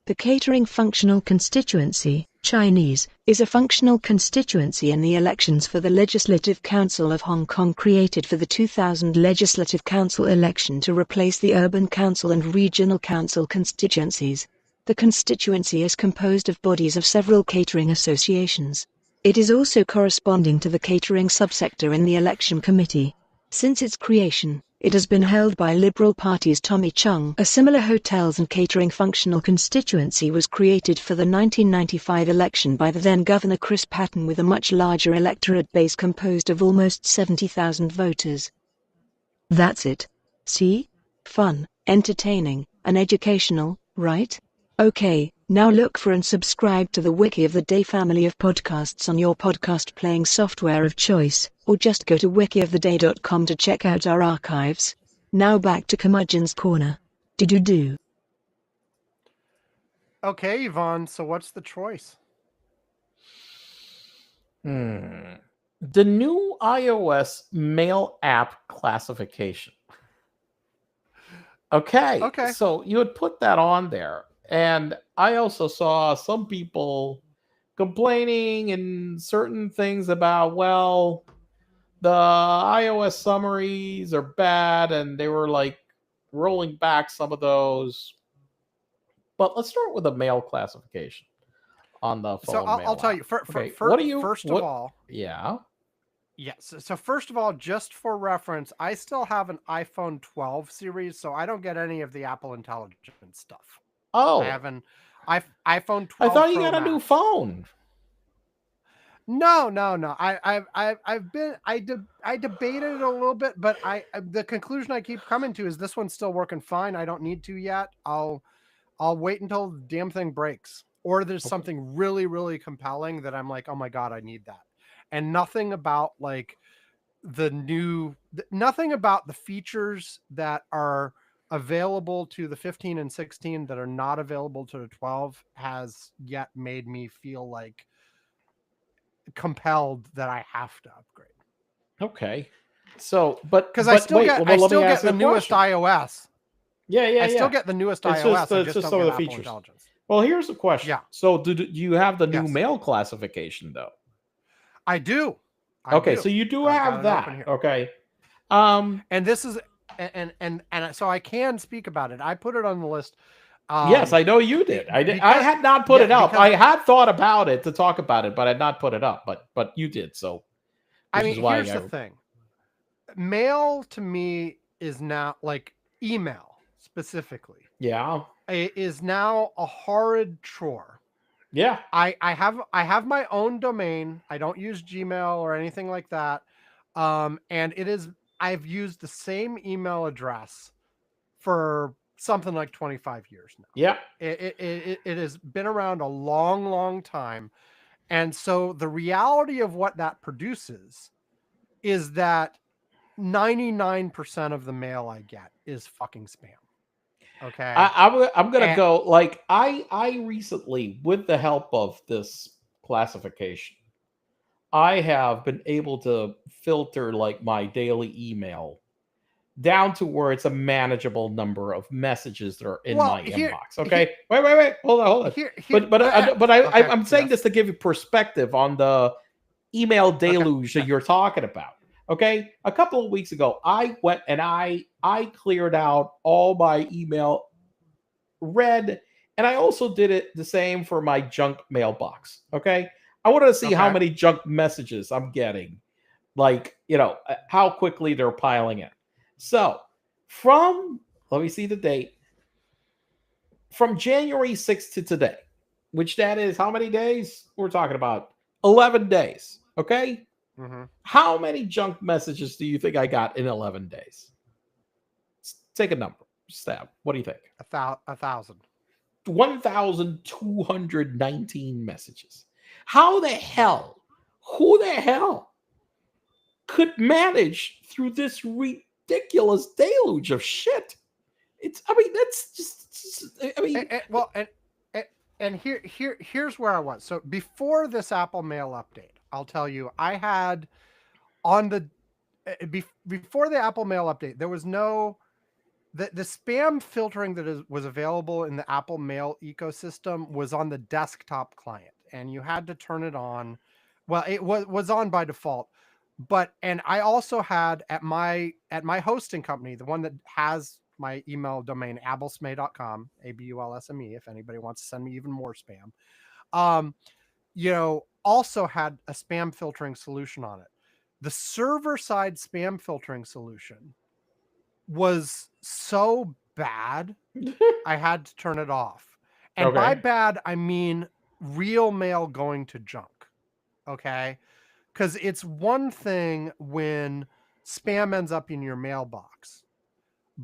The catering functional constituency Chinese is a functional constituency in the elections for the Legislative Council of Hong Kong created for the 2000 Legislative Council election to replace the Urban Council and Regional Council constituencies. The constituency is composed of bodies of several catering associations. It is also corresponding to the catering subsector in the election committee. Since its creation, it has been held by Liberal Party's Tommy Chung. A similar hotels and catering functional constituency was created for the 1995 election by the then Governor Chris Patten with a much larger electorate base composed of almost 70,000 voters. That's it. See? Fun, entertaining, and educational, right? Okay, now look for and subscribe to the Wiki of the Day family of podcasts on your podcast playing software of choice, or just go to wikioftheday.com to check out our archives. Now back to Curmudgeon's Corner. Do. Okay, Yvonne, so what's the choice? The new iOS mail app classification. Okay. So you had put that on there. And I also saw some people complaining and certain things about, well, the iOS summaries are bad, and they were like rolling back some of those. But let's start with the mail classification on the phone. So I'll tell you. First of all, yeah. Yes. So first of all, just for reference, I still have an iPhone 12 series, so I don't get any of the Apple Intelligence stuff. Oh, I have an iPhone 12. I thought you Pro got a Max. new phone. No. I debated it a little bit, but the conclusion I keep coming to is this one's still working fine. I don't need to yet. I'll wait until the damn thing breaks, or there's something really, really compelling that I'm like, oh my God, I need that. And nothing about like nothing about the features that are available to the 15 and 16 that are not available to the 12 has yet made me feel like compelled that I have to upgrade. Okay. So, because I still get the newest iOS. Yeah. I still get the newest iOS. I just don't some of get the Apple features. Intelligence. Well, here's the question. Yeah. So, do you have the new mail classification though? I do. So you do have that. Okay. And this is and so I can speak about it. I put it on the list. Yes, I know you did. I had not put it up. I had thought about it to talk about it, but I had not put it up. But you did. So I mean, here's the thing. Mail to me is now like email specifically. Yeah. It is now a horrid chore. Yeah. I have my own domain. I don't use Gmail or anything like that. And I've used the same email address for something like 25 years now. Yeah. It has been around a long, long time. And so the reality of what that produces is that 99% of the mail I get is fucking spam. Okay. I'm gonna go like I recently, with the help of this classification, I have been able to filter like my daily email down to where it's a manageable number of messages that are in my inbox. Okay. Wait. Hold on. I'm saying this to give you perspective on the email deluge that you're talking about. Okay. A couple of weeks ago, I went and I cleared out all my email read, and I also did it the same for my junk mailbox. Okay. I wanted to see how many junk messages I'm getting, like, how quickly they're piling in. So let me see the date, from January 6th to today, which that is how many days? We're talking about 11 days. Okay. Mm-hmm. How many junk messages do you think I got in 11 days? Take a number. Stab. What do you think? 1,000. 1,219 messages. Who the hell could manage through this ridiculous deluge of shit? Here's where I was. So before this Apple Mail update, I'll tell you, I had before the Apple Mail update, there was no the spam filtering that was available in the Apple Mail ecosystem was on the desktop client. and you had to turn it on. Well, it was on by default, and I also had at my hosting company, the one that has my email domain, abulsme.com, ABULSME, if anybody wants to send me even more spam. Also had a spam filtering solution on it. The server side spam filtering solution was so bad, I had to turn it off. And by bad, I mean real mail going to junk. Okay? Because it's one thing when spam ends up in your mailbox,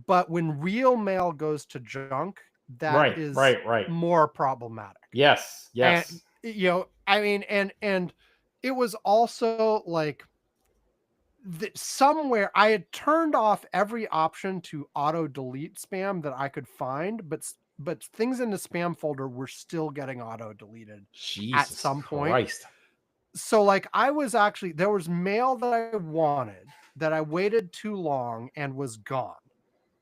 but when real mail goes to junk, that is more problematic. Yes. And I mean, and it was also like somewhere I had turned off every option to auto delete spam that I could find, but things in the spam folder were still getting auto deleted at some point. Christ. So like there was mail that I wanted that I waited too long and was gone.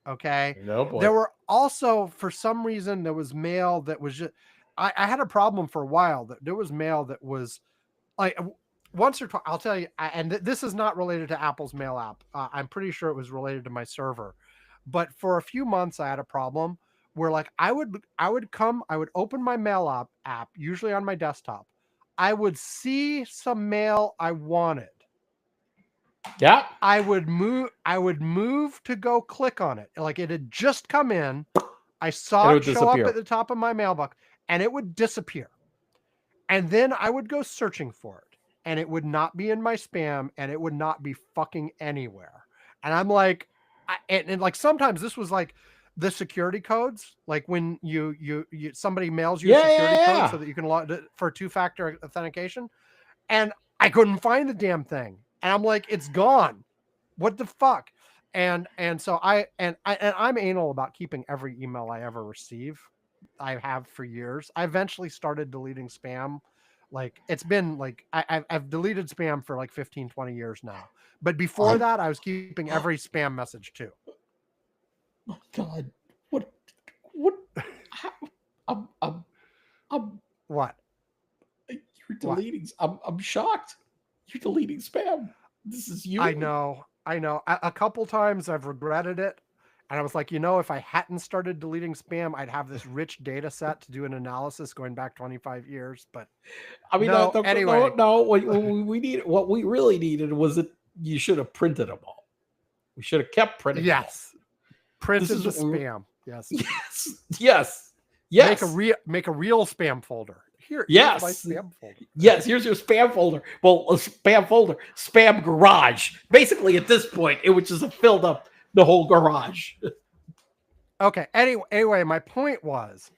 Okay. No boy. There were also, for some reason, there was mail that was just, I had a problem for a while that there was mail that was like once or twice, I'll tell you, and this is not related to Apple's mail app. I'm pretty sure it was related to my server, but for a few months I had a problem where like I would open my mail app, usually on my desktop. I would see some mail I wanted. Yeah. I would move to go click on it. Like it had just come in. I saw it show up at the top of my mailbox and it would disappear. And then I would go searching for it and it would not be in my spam and it would not be fucking anywhere. And I'm like, and like sometimes this was like the security codes, like when you somebody mails you a security code so that you can log for 2-factor authentication, and I couldn't find the damn thing, and I'm like, it's gone. What the fuck? And so I'm anal about keeping every email I ever receive. I have for years. I eventually started deleting spam. Like it's been like I've deleted spam for like 15, 20 years now. But before that, I was keeping every spam message too. Oh God! What? How, I'm. What? You're deleting. What? I'm shocked. You're deleting spam. This is you. I know. A couple times I've regretted it, and I was like, if I hadn't started deleting spam, I'd have this rich data set to do an analysis going back 25 years. But I mean, anyway, no. What we really needed was that you should have printed them all. We should have kept printing. Yes. Printed the spam. Yes. Make a real spam folder. Here's my spam folder. Yes, here's your spam folder. Well, a spam folder, spam garage. Basically, at this point, it would just have filled up the whole garage. Okay. Anyway, my point was,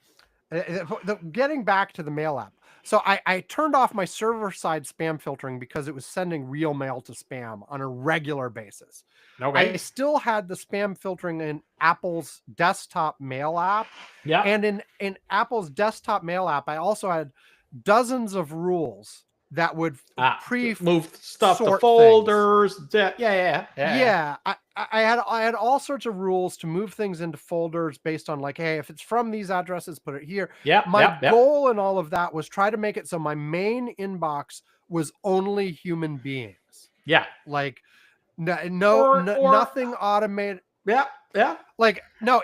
getting back to the mail app. So I turned off my server side spam filtering because it was sending real mail to spam on a regular basis. Okay. I still had the spam filtering in Apple's desktop mail app. Yeah. And in Apple's desktop mail app, I also had dozens of rules that would move stuff to folders. Yeah. I had all sorts of rules to move things into folders based on like, hey, if it's from these addresses, put it here. My goal in all of that was try to make it so my main inbox was only human beings. Yeah. Like nothing automated. Yeah. Like no,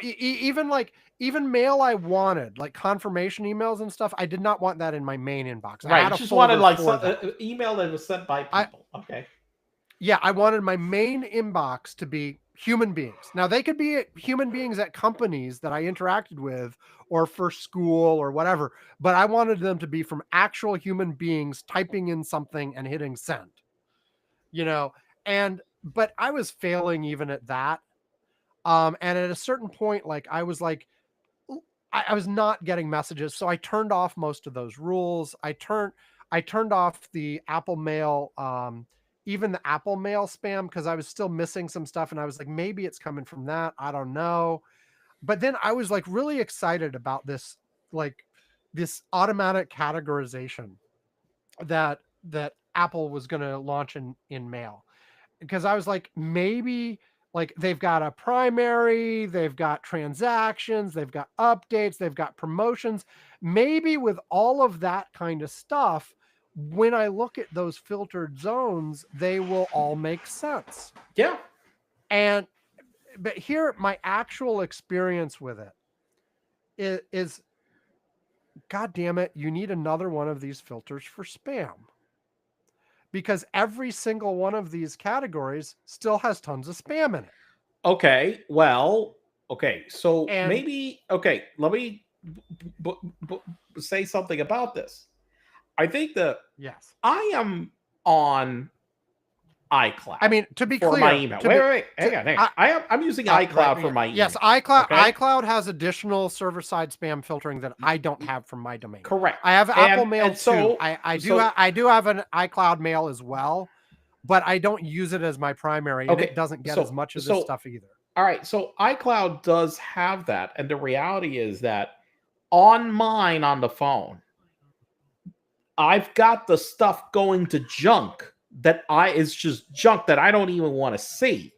even mail I wanted, like confirmation emails and stuff, I did not want that in my main inbox. Right. I just wanted like email that was sent by people. Okay. Yeah, I wanted my main inbox to be human beings. Now, they could be human beings at companies that I interacted with or for school or whatever, but I wanted them to be from actual human beings typing in something and hitting send. But I was failing even at that. And at a certain point, like I was not getting messages, so I turned off most of those rules. I turned off the Apple Mail, even the Apple Mail spam, because I was still missing some stuff, and I was like, maybe it's coming from that. I don't know. But then I was like really excited about this automatic categorization that Apple was going to launch in Mail, because I was like, maybe. Like they've got a primary, they've got transactions, they've got updates, they've got promotions. maybe with all of that kind of stuff, when I look at those filtered zones, they will all make sense. Yeah. But here, my actual experience with it is, God damn it, you need another one of these filters for spam. Because every single one of these categories still has tons of spam in it. Okay, well, okay, so And- maybe, okay, let me say something about this. I think that Yes. I am on iCloud. I mean, to be for clear, my email. Wait, hang on. I'm using iCloud right, for my email. Yes, iCloud. Okay? iCloud has additional server-side spam filtering that I don't have from my domain. Correct. I have Apple Mail and so, too. I do have an iCloud Mail as well, but I don't use it as my primary, and it doesn't get as much of this stuff either. All right, so iCloud does have that, and the reality is that on mine on the phone, I've got the stuff going to junk that is just junk that I don't even want to see.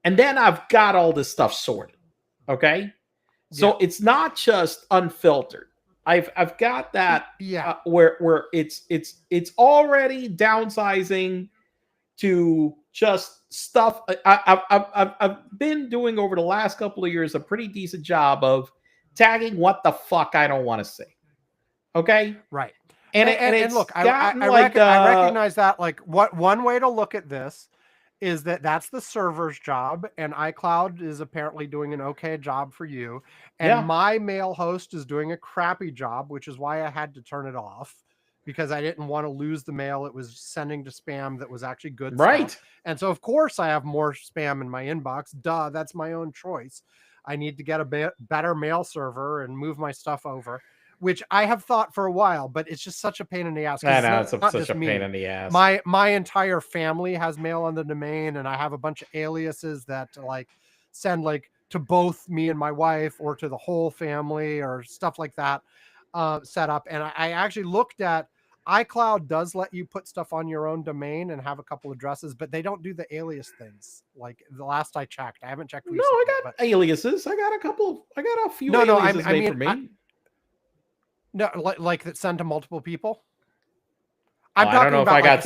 And then I've got all this stuff sorted. Okay? So it's not just unfiltered. I've got that where it's already downsizing to just stuff. I've been doing over the last couple of years a pretty decent job of tagging what the fuck I don't want to see. Okay? Right. And look, I recognize that. Like, one way to look at this is that's the server's job, and iCloud is apparently doing an okay job for you, and my mail host is doing a crappy job, which is why I had to turn it off, because I didn't want to lose the mail it was sending to spam that was actually good stuff. And so, of course, I have more spam in my inbox. Duh, that's my own choice. I need to get a better mail server and move my stuff over, which I have thought for a while, but it's just such a pain in the ass. I know, it's such a pain in the ass. My entire family has mail on the domain, and I have a bunch of aliases that like send like to both me and my wife or to the whole family or stuff like that set up. And I actually looked at iCloud does let you put stuff on your own domain and have a couple addresses, but they don't do the alias things. Like the last I checked, I haven't checked recently. No, I got aliases. I got a few aliases made for me. No, like that send to multiple people. I don't know if I got.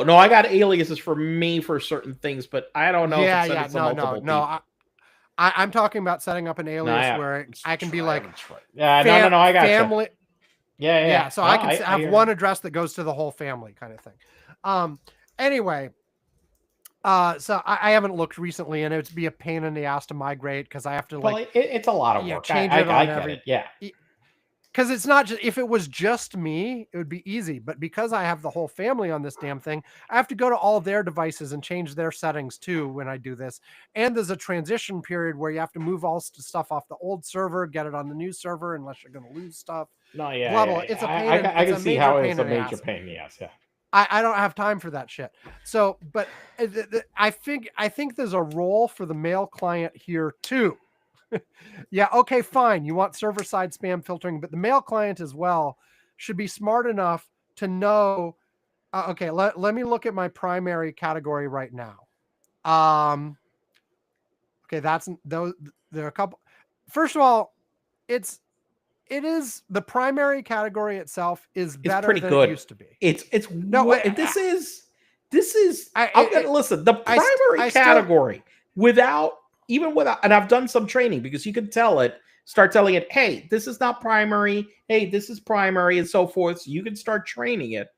No, I got aliases for me for certain things, but I don't know. No. I'm talking about setting up an alias where I can be like, I got family. You. Yeah. So I can have one address that goes to the whole family, kind of thing. Anyway, so I haven't looked recently, and it would be a pain in the ass to migrate because I have to it's a lot of work. Change it on every. Yeah. Because it's not just, if it was just me, it would be easy. But because I have the whole family on this damn thing, I have to go to all their devices and change their settings too when I do this. And there's a transition period where you have to move all stuff off the old server, get it on the new server, unless you're going to lose stuff. No, yeah. Blah, blah. It's a pain. I can see how it's a major pain in the ass. Yeah. I don't have time for that shit. So, but I think there's a role for the mail client here too. Yeah, okay, fine. You want server-side spam filtering, but the mail client as well should be smart enough to know, okay, let me look at my primary category right now. Okay, there are a couple. First of all, it is the primary category itself is better pretty than good. It used to be. This is I'm gonna listen. The primary category and I've done some training because you can start telling it, hey, this is not primary, hey, this is primary, and so forth. So you can start training it.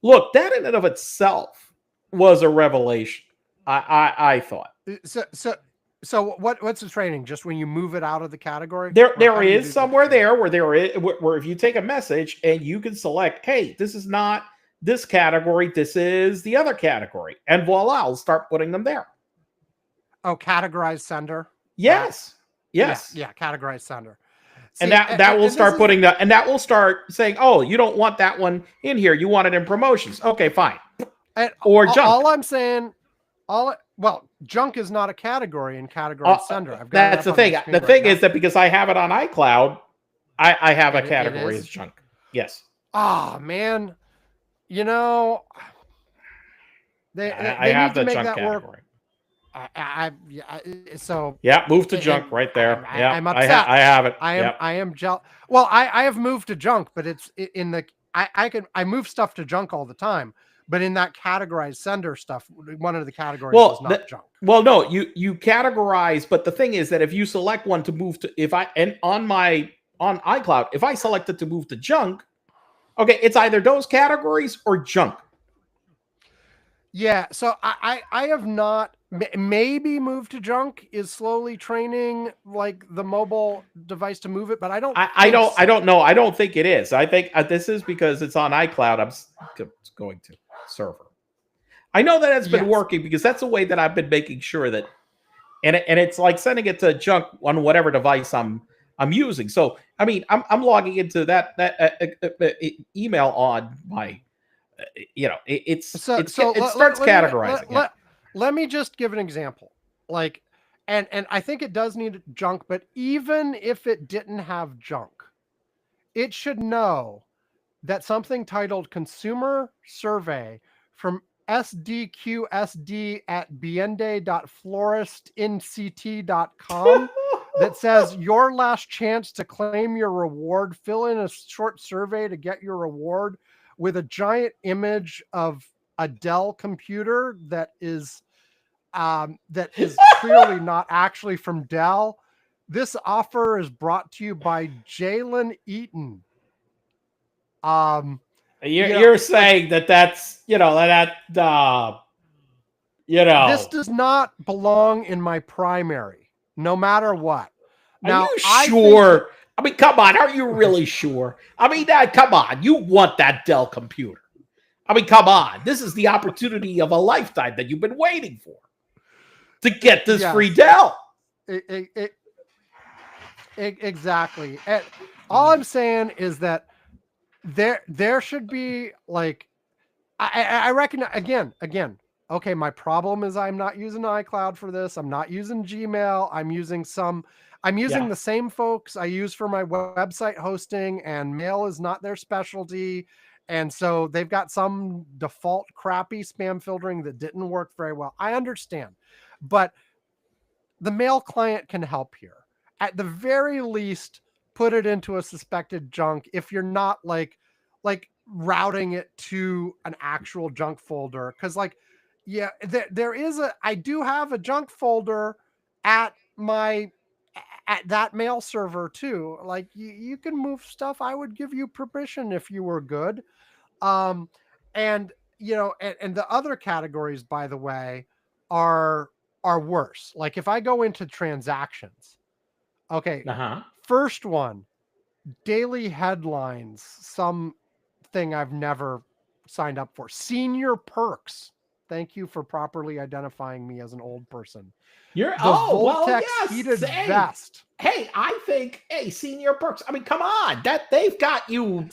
Look, that in and of itself was a revelation. I thought. So what's the training? Just when you move it out of the category? There is somewhere there where if you take a message and you can select, hey, this is not this category, this is the other category, and voila, I'll start putting them there. Oh, categorize sender. Yes. Yeah, categorize sender. See, and that will start putting that, and that will start saying, oh, you don't want that one in here. You want it in promotions. Okay, fine. Or junk. All I'm saying, junk is not a category in categorize sender. I've got that's the thing. The thing is that because I have it on iCloud, I have a category as junk. Yes. Oh man, they I have need to the make junk that category. work. So yeah, move to junk right there. I'm upset. I have it. I am jealous. Well, I have moved to junk, but it's in the I move stuff to junk all the time. But in that categorized sender stuff, one of the categories was not junk. Well, no, you categorize, but the thing is that if you select one to move to, on iCloud, if I select it to move to junk, okay, it's either those categories or junk. Yeah, so I have not maybe moved to junk is slowly training like the mobile device to move it, but I don't know. I don't think it is. I think this is because it's on iCloud. I'm going to server. I know that it's been working because that's the way that I've been making sure that, and it's like sending it to junk on whatever device I'm using. So I mean, I'm logging into that email on my, it starts categorizing. Let me just give an example, like, and I think it does need junk, but even if it didn't have junk, it should know that something titled Consumer Survey from sdqsd@biende.floristinct.com that says your last chance to claim your reward. Fill in a short survey to get your reward, with a giant image of a Dell computer that is clearly not actually from Dell. This offer is brought to you by Jalen Eaton. You're saying that's this does not belong in my primary, no matter what. Now, are you sure? I mean, come on, are you really sure? I mean, come on, you want that Dell computer? I mean, come on, this is the opportunity of a lifetime that you've been waiting for to get this free Dell. Exactly. And all I'm saying is that there should be like, I reckon again. Okay, my problem is I'm not using iCloud for this. I'm not using Gmail. I'm using the same folks I use for my website hosting, and mail is not their specialty. And so they've got some default crappy spam filtering that didn't work very well. I understand, but the mail client can help here. At the very least, put it into a suspected junk if you're not like routing it to an actual junk folder. Because I do have a junk folder at that mail server too. Like you can move stuff. I would give you permission if you were good. And the other categories, by the way, are worse. Like if I go into transactions, okay, first one, daily headlines, something I've never signed up for. Senior perks. Thank you for properly identifying me as an old person. Voltex heated vest. Hey, I think, senior perks. I mean, come on, that they've got you,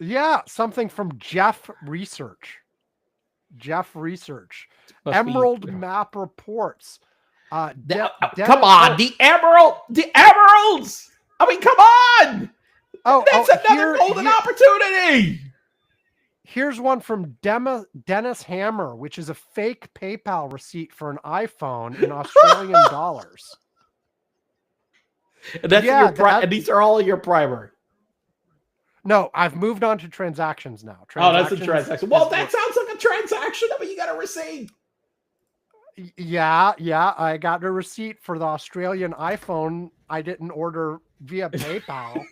Yeah, something from Jeff Research. Emerald Map Reports. Come on, the emeralds. I mean, come on. That's another golden opportunity. Here's one from Dennis Hammer, which is a fake PayPal receipt for an iPhone in Australian dollars. And and these are all your primary. No, I've moved on to transactions now. That's a transaction. Well, that sounds like a transaction, but you got a receipt. Yeah, I got a receipt for the Australian iPhone I didn't order via PayPal.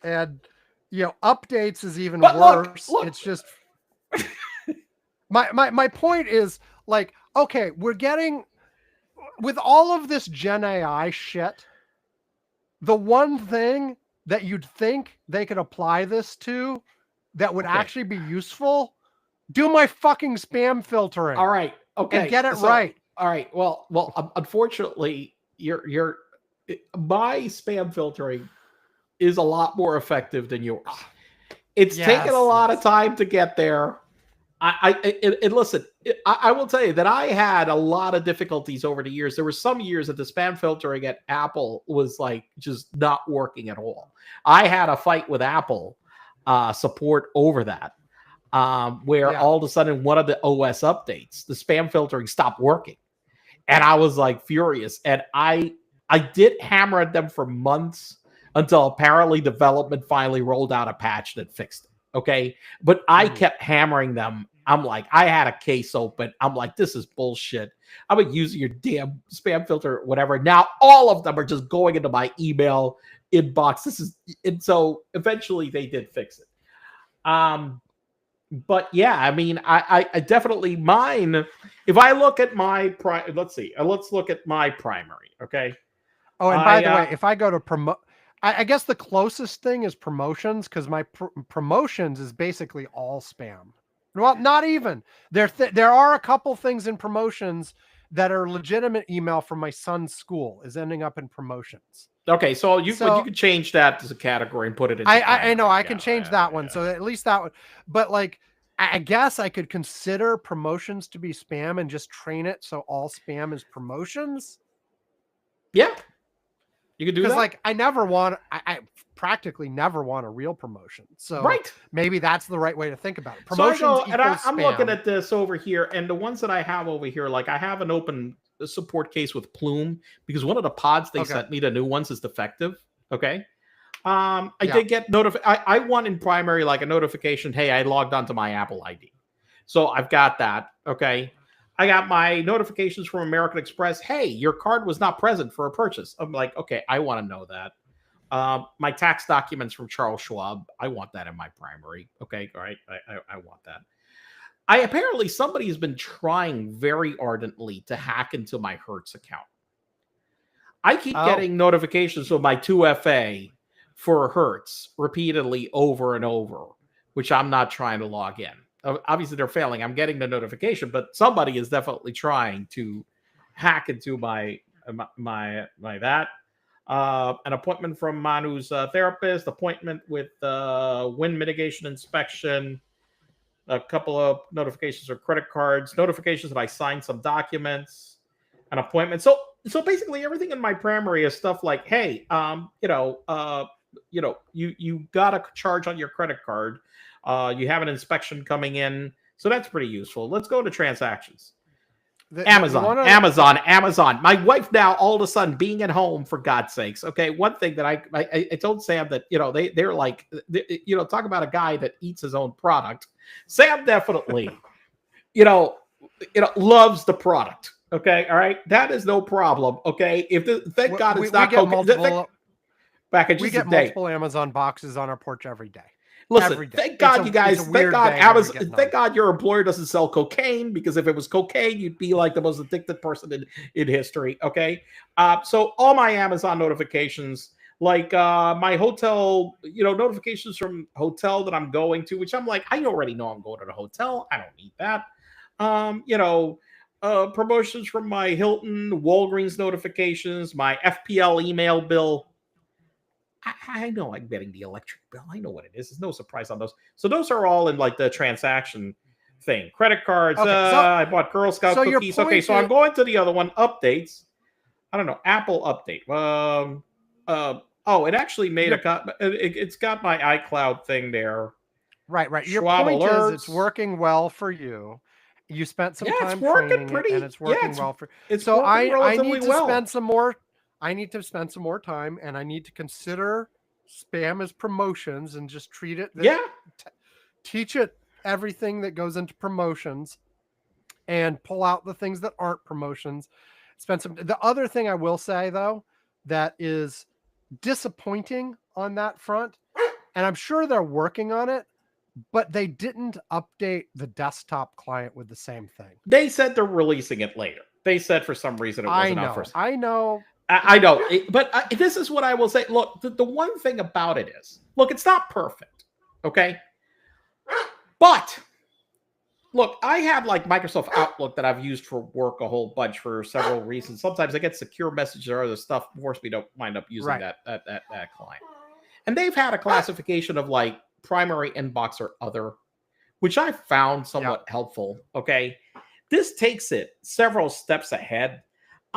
And updates is even worse. Look. It's just my point is like, okay, we're getting, with all of this Gen AI shit, the one thing that you'd think they could apply this to that would actually be useful, do my fucking spam filtering. All right. Okay. And get it right. All right. Well, unfortunately, my spam filtering is a lot more effective than yours. It's taken a lot of time to get there. Listen, I will tell you that I had a lot of difficulties over the years. There were some years that the spam filtering at Apple was like just not working at all. I had a fight with Apple support over that. where all of a sudden one of the OS updates, the spam filtering stopped working. And I was like furious. And I did hammer at them for months until apparently development finally rolled out a patch that fixed it. Okay. But I kept hammering them. I'm like, I had a case open. I'm like, this is bullshit. I've been using your damn spam filter, whatever. Now all of them are just going into my email inbox. And so eventually they did fix it. But yeah, I mean, I definitely mine. If I look at my let's look at my primary. Okay. Oh, and by the way, if I go to promote, I guess the closest thing is promotions, because my promotions is basically all spam. Well, not even. There are a couple things in promotions that are legitimate email from my son's school is ending up in promotions. Okay, so you can change that as a category and put it in. I know I can change that one. So at least that one. But like, I guess I could consider promotions to be spam and just train it so all spam is promotions. Yeah, you could do that. Because like I practically never want a real promotion. So maybe that's the right way to think about it. Promotions I'm looking at this over here, and the ones that I have over here, like I have an open support case with Plume because one of the pods they sent me, the new ones, is defective. Okay. I did get I want in primary like a notification. Hey, I logged onto my Apple ID. So I've got that. Okay. I got my notifications from American Express. Hey, your card was not present for a purchase. I'm like, okay, I want to know that. My tax documents from Charles Schwab. I want that in my primary. Okay. All right. I want that. Apparently somebody has been trying very ardently to hack into my Hertz account. I keep getting notifications of my 2FA for Hertz repeatedly over and over, which I'm not trying to log in. Obviously, they're failing. I'm getting the notification, but somebody is definitely trying to hack into my that. An appointment from Manu's therapist, appointment with wind mitigation inspection, a couple of notifications of credit cards, notifications that I signed some documents, an appointment. So basically everything in my primary is stuff like, hey, you got a charge on your credit card. You have an inspection coming in. So that's pretty useful. Let's go to transactions. Amazon. My wife now, all of a sudden, being at home, for God's sakes. Okay, one thing that I told Sam that, they're like, talk about a guy that eats his own product. Sam definitely, loves the product. Okay, all right, that is no problem. Okay, thank God it's not cocaine. We get multiple Amazon boxes on our porch every day. Listen, thank God you guys, thank God Amazon, thank God your employer doesn't sell cocaine, because if it was cocaine, you'd be like the most addicted person in history. Okay. So all my Amazon notifications, like my hotel, notifications from hotel that I'm going to, which I'm like, I already know I'm going to the hotel. I don't need that. Promotions from my Hilton, Walgreens notifications, my FPL email bill. I know I'm getting the electric bill. I know what it is. There's no surprise on those. So those are all in like the transaction thing. Credit cards. Okay, I bought Girl Scout cookies. Okay, so I'm going to the other one. Updates. I don't know. Apple update. It actually made it's got my iCloud thing there. Right. Your point is it's working well for you. You spent some time training it, and it's working well for you. So I need to spend some more. I need to spend some more time, and I need to consider spam as promotions and just treat it. Teach it everything that goes into promotions and pull out the things that aren't promotions. The other thing I will say, though, that is disappointing on that front, and I'm sure they're working on it, but they didn't update the desktop client with the same thing. They said they're releasing it later. They said for some reason it wasn't out first. I know. But this is what I will say. Look, the one thing about it is, look, it's not perfect, okay? But, look, I have like Microsoft Outlook that I've used for work a whole bunch for several reasons. Sometimes I get secure messages or other stuff, force me to wind up using that client. And they've had a classification of like primary, inbox, or other, which I found somewhat helpful, okay? This takes it several steps ahead.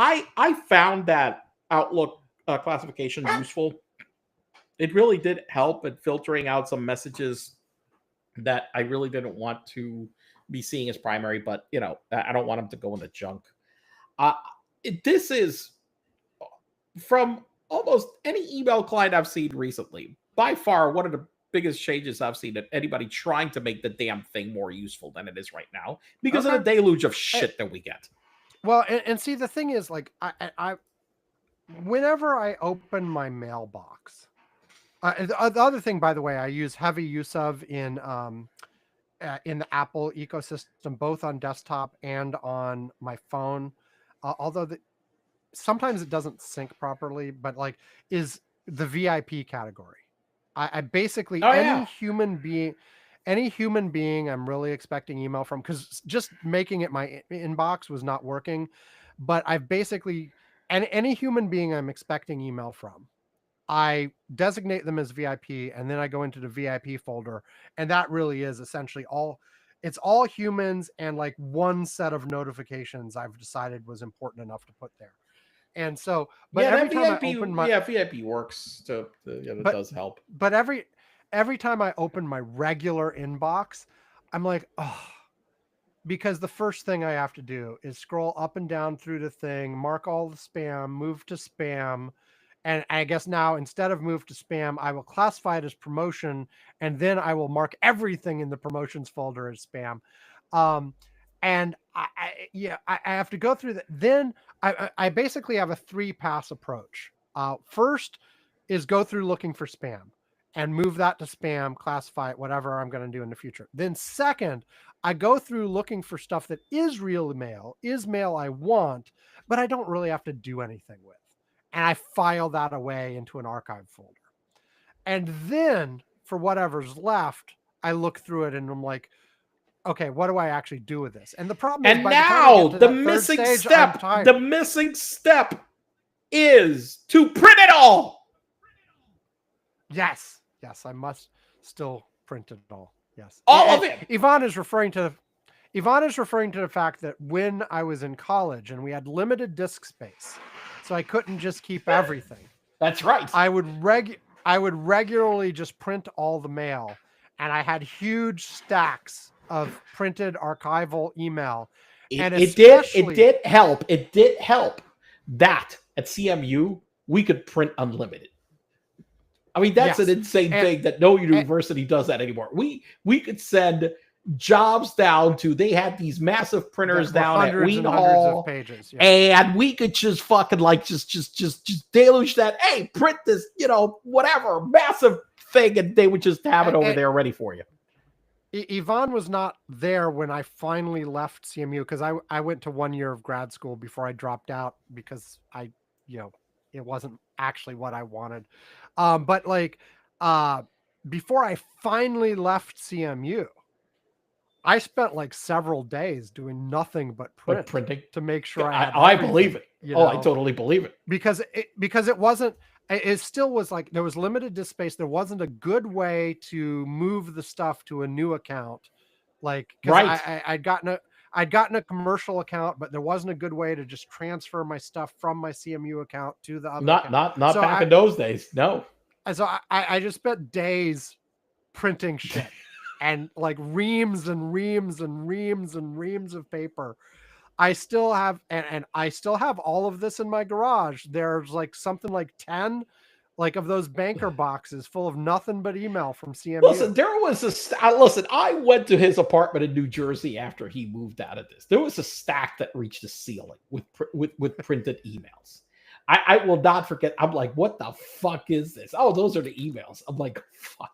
I found that Outlook classification useful. It really did help at filtering out some messages that I really didn't want to be seeing as primary, but I don't want them to go in the junk. This is from almost any email client I've seen recently, by far one of the biggest changes I've seen at anybody trying to make the damn thing more useful than it is right now because of the deluge of shit that we get. Well, and see, the thing is, like, I whenever I open my mailbox, the other thing, by the way, I use heavy use of in the Apple ecosystem, both on desktop and on my phone. Although sometimes it doesn't sync properly, but like is the VIP category. I basically any human being I'm really expecting email from, because just making it my inbox was not working. But I've basically any human being I'm expecting email from, I designate them as VIP, and then I go into the VIP folder, and that really is essentially it's all humans and like one set of notifications I've decided was important enough to put there. And so, but every time VIP, I open my VIP works it does help. But every time I open my regular inbox, I'm like, oh, because the first thing I have to do is scroll up and down through the thing, mark all the spam, move to spam. And I guess now, instead of move to spam, I will classify it as promotion, and then I will mark everything in the promotions folder as spam. And I have to go through that. Then I basically have a 3-pass approach. First is go through looking for spam and move that to spam, classify it, whatever I'm going to do in the future. Then second, I go through looking for stuff that is real mail, is mail I want, but I don't really have to do anything with. And I file that away into an archive folder. And then for whatever's left, I look through it and I'm like, okay, what do I actually do with this? And the problem is, by now the the missing step, the missing step is to print it all. Yes, I must still print it all. Yes, all of it. Yvonne is referring to the fact that when I was in college and we had limited disk space, so I couldn't just keep everything. That's right. I would regularly just print all the mail, and I had huge stacks of printed archival email. It did help. It did help that at CMU we could print unlimited. I mean, that's an insane thing that no university does that anymore. We could send jobs down to, they had these massive printers down at Ween Hall, pages, and we could just fucking like just deluge that. Hey, print this, whatever massive thing, and they would just have it over there ready for you. Yvonne was not there when I finally left CMU, because I went to 1 year of grad school before I dropped out because it wasn't actually what I wanted. But like before I finally left CMU, I spent like several days doing nothing but printing to make sure I believe it. I totally believe it. Because it wasn't, it still was like, there was limited disk space. There wasn't a good way to move the stuff to a new account. Like, right. I'd gotten a commercial account, but there wasn't a good way to just transfer my stuff from my CMU account to the other account. Not back in those days. No. And so I just spent days printing shit and like reams and reams and reams and reams of paper. I still have, and I still have all of this in my garage. There's like something like 10 like of those banker boxes full of nothing but email from CMU. Listen, there was I went to his apartment in New Jersey after he moved out of this. There was a stack that reached the ceiling with printed emails. I will not forget. I'm like, what the fuck is this? Oh, those are the emails. I'm like, fuck.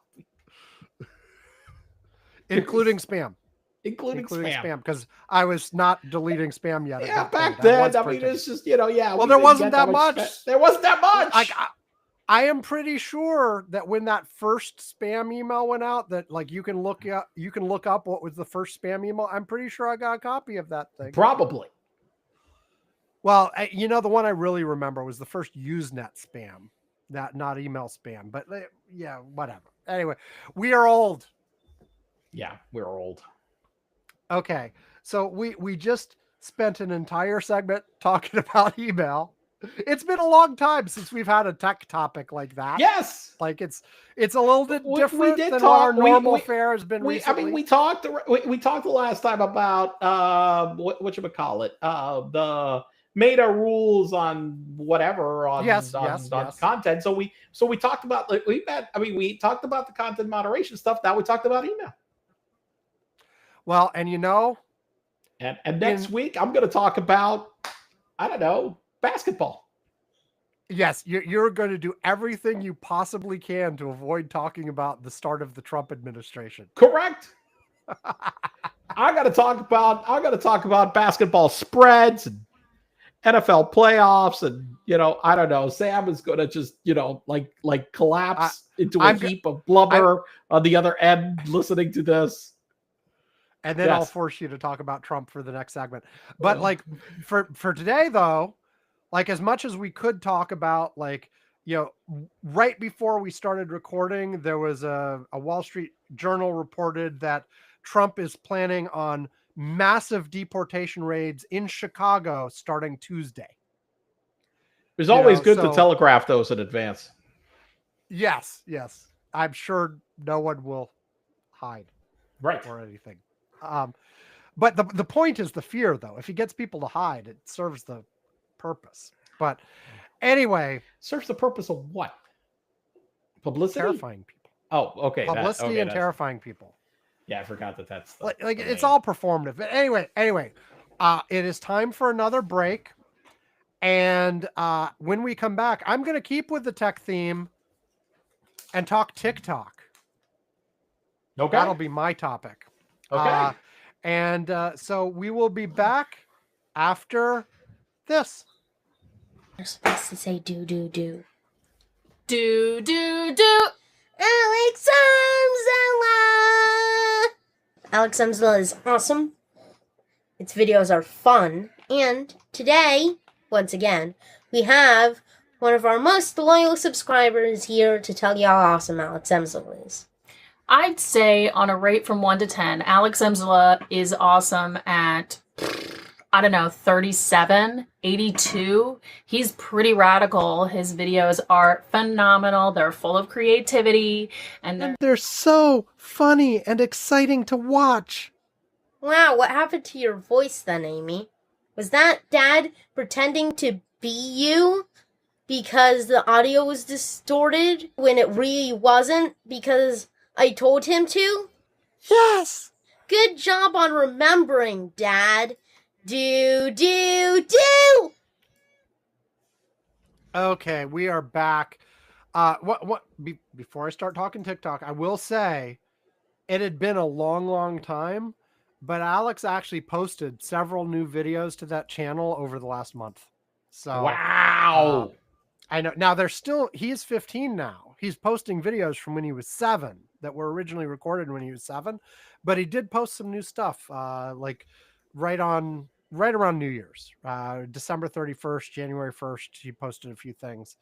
Including spam. Including spam, because I was not deleting spam yet. Yeah, back then. I mean, it's just, Well, there wasn't that much. There wasn't that much. Like, I am pretty sure that when that first spam email went out, that like you can look up what was the first spam email. I'm pretty sure I got a copy of that thing. Probably. Well, the one I really remember was the first Usenet spam, not email spam, but yeah, whatever. Anyway, we are old. Yeah, we're old. Okay, so we just spent an entire segment talking about email. It's been a long time since we've had a tech topic like that. Yes. Like it's a little bit different than what our normal fare has been recently. I mean, we talked the last time about whatchamacallit, the meta rules on whatever on content. So we talked about we talked about the content moderation stuff. Now we talked about email. Well, and and next week I'm going to talk about, I don't know, basketball. Yes, you're going to do everything you possibly can to avoid talking about the start of the Trump administration. Correct. I got to talk about basketball spreads and NFL playoffs, and I don't know. Sam is going to just like collapse into a heap of blubber on the other end listening to this. And then I'll force you to talk about Trump for the next segment. But like for today though, like as much as we could talk about, like, right before we started recording, there was a Wall Street Journal reported that Trump is planning on massive deportation raids in Chicago starting Tuesday. It's always good to telegraph those in advance. Yes. I'm sure no one will hide. Right. Or anything. But the point is the fear, though. If he gets people to hide, it serves the purpose. But anyway, serves the purpose of what? Publicity? Terrifying people. Oh, okay. Publicity and terrifying people. Yeah, I forgot that's like it's all performative. But anyway, it is time for another break. And when we come back, I'm going to keep with the tech theme and talk TikTok. Okay. That'll be my topic. Okay. So we will be back after this. You're supposed to say do. Do. Alex Amzela! Alex Amzela is awesome. Its videos are fun. And today, once again, we have one of our most loyal subscribers here to tell you how awesome Alex Amzela is. I'd say on a rate from 1 to 10, Alex Amzela is awesome at, 37, 82. He's pretty radical. His videos are phenomenal. They're full of creativity. And they're so funny and exciting to watch. Wow, what happened to your voice then, Amy? Was that Dad pretending to be you? Because the audio was distorted when it really wasn't? Because I told him to? Yes! Good job on remembering, Dad. Do. Okay, we are back. Before I start talking TikTok, I will say it had been a long time, but Alex actually posted several new videos to that channel over the last month. So wow. I know. Now he's 15 now. He's posting videos from when he was 7 that were originally recorded when he was 7, but he did post some new stuff, like right around New Year's, December 31st, January 1st. He posted a few things.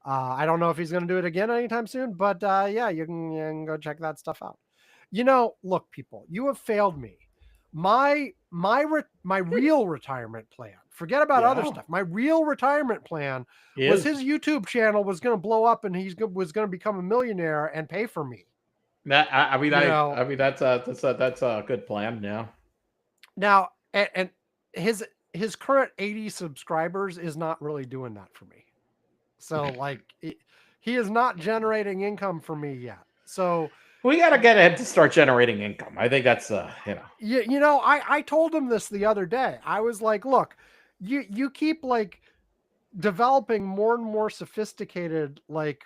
I don't know if he's going to do it again anytime soon, but yeah, you can go check that stuff out. Look, people, you have failed me. My real retirement plan. Forget about other stuff. My real retirement plan was his YouTube channel was going to blow up, and he was going to become a millionaire and pay for me. That's a good plan. Yeah. Now, and his current 80 subscribers is not really doing that for me. So like he is not generating income for me yet. So we got to get him to start generating income. I think that's I told him this the other day. I was like, look, you keep like developing more and more sophisticated, like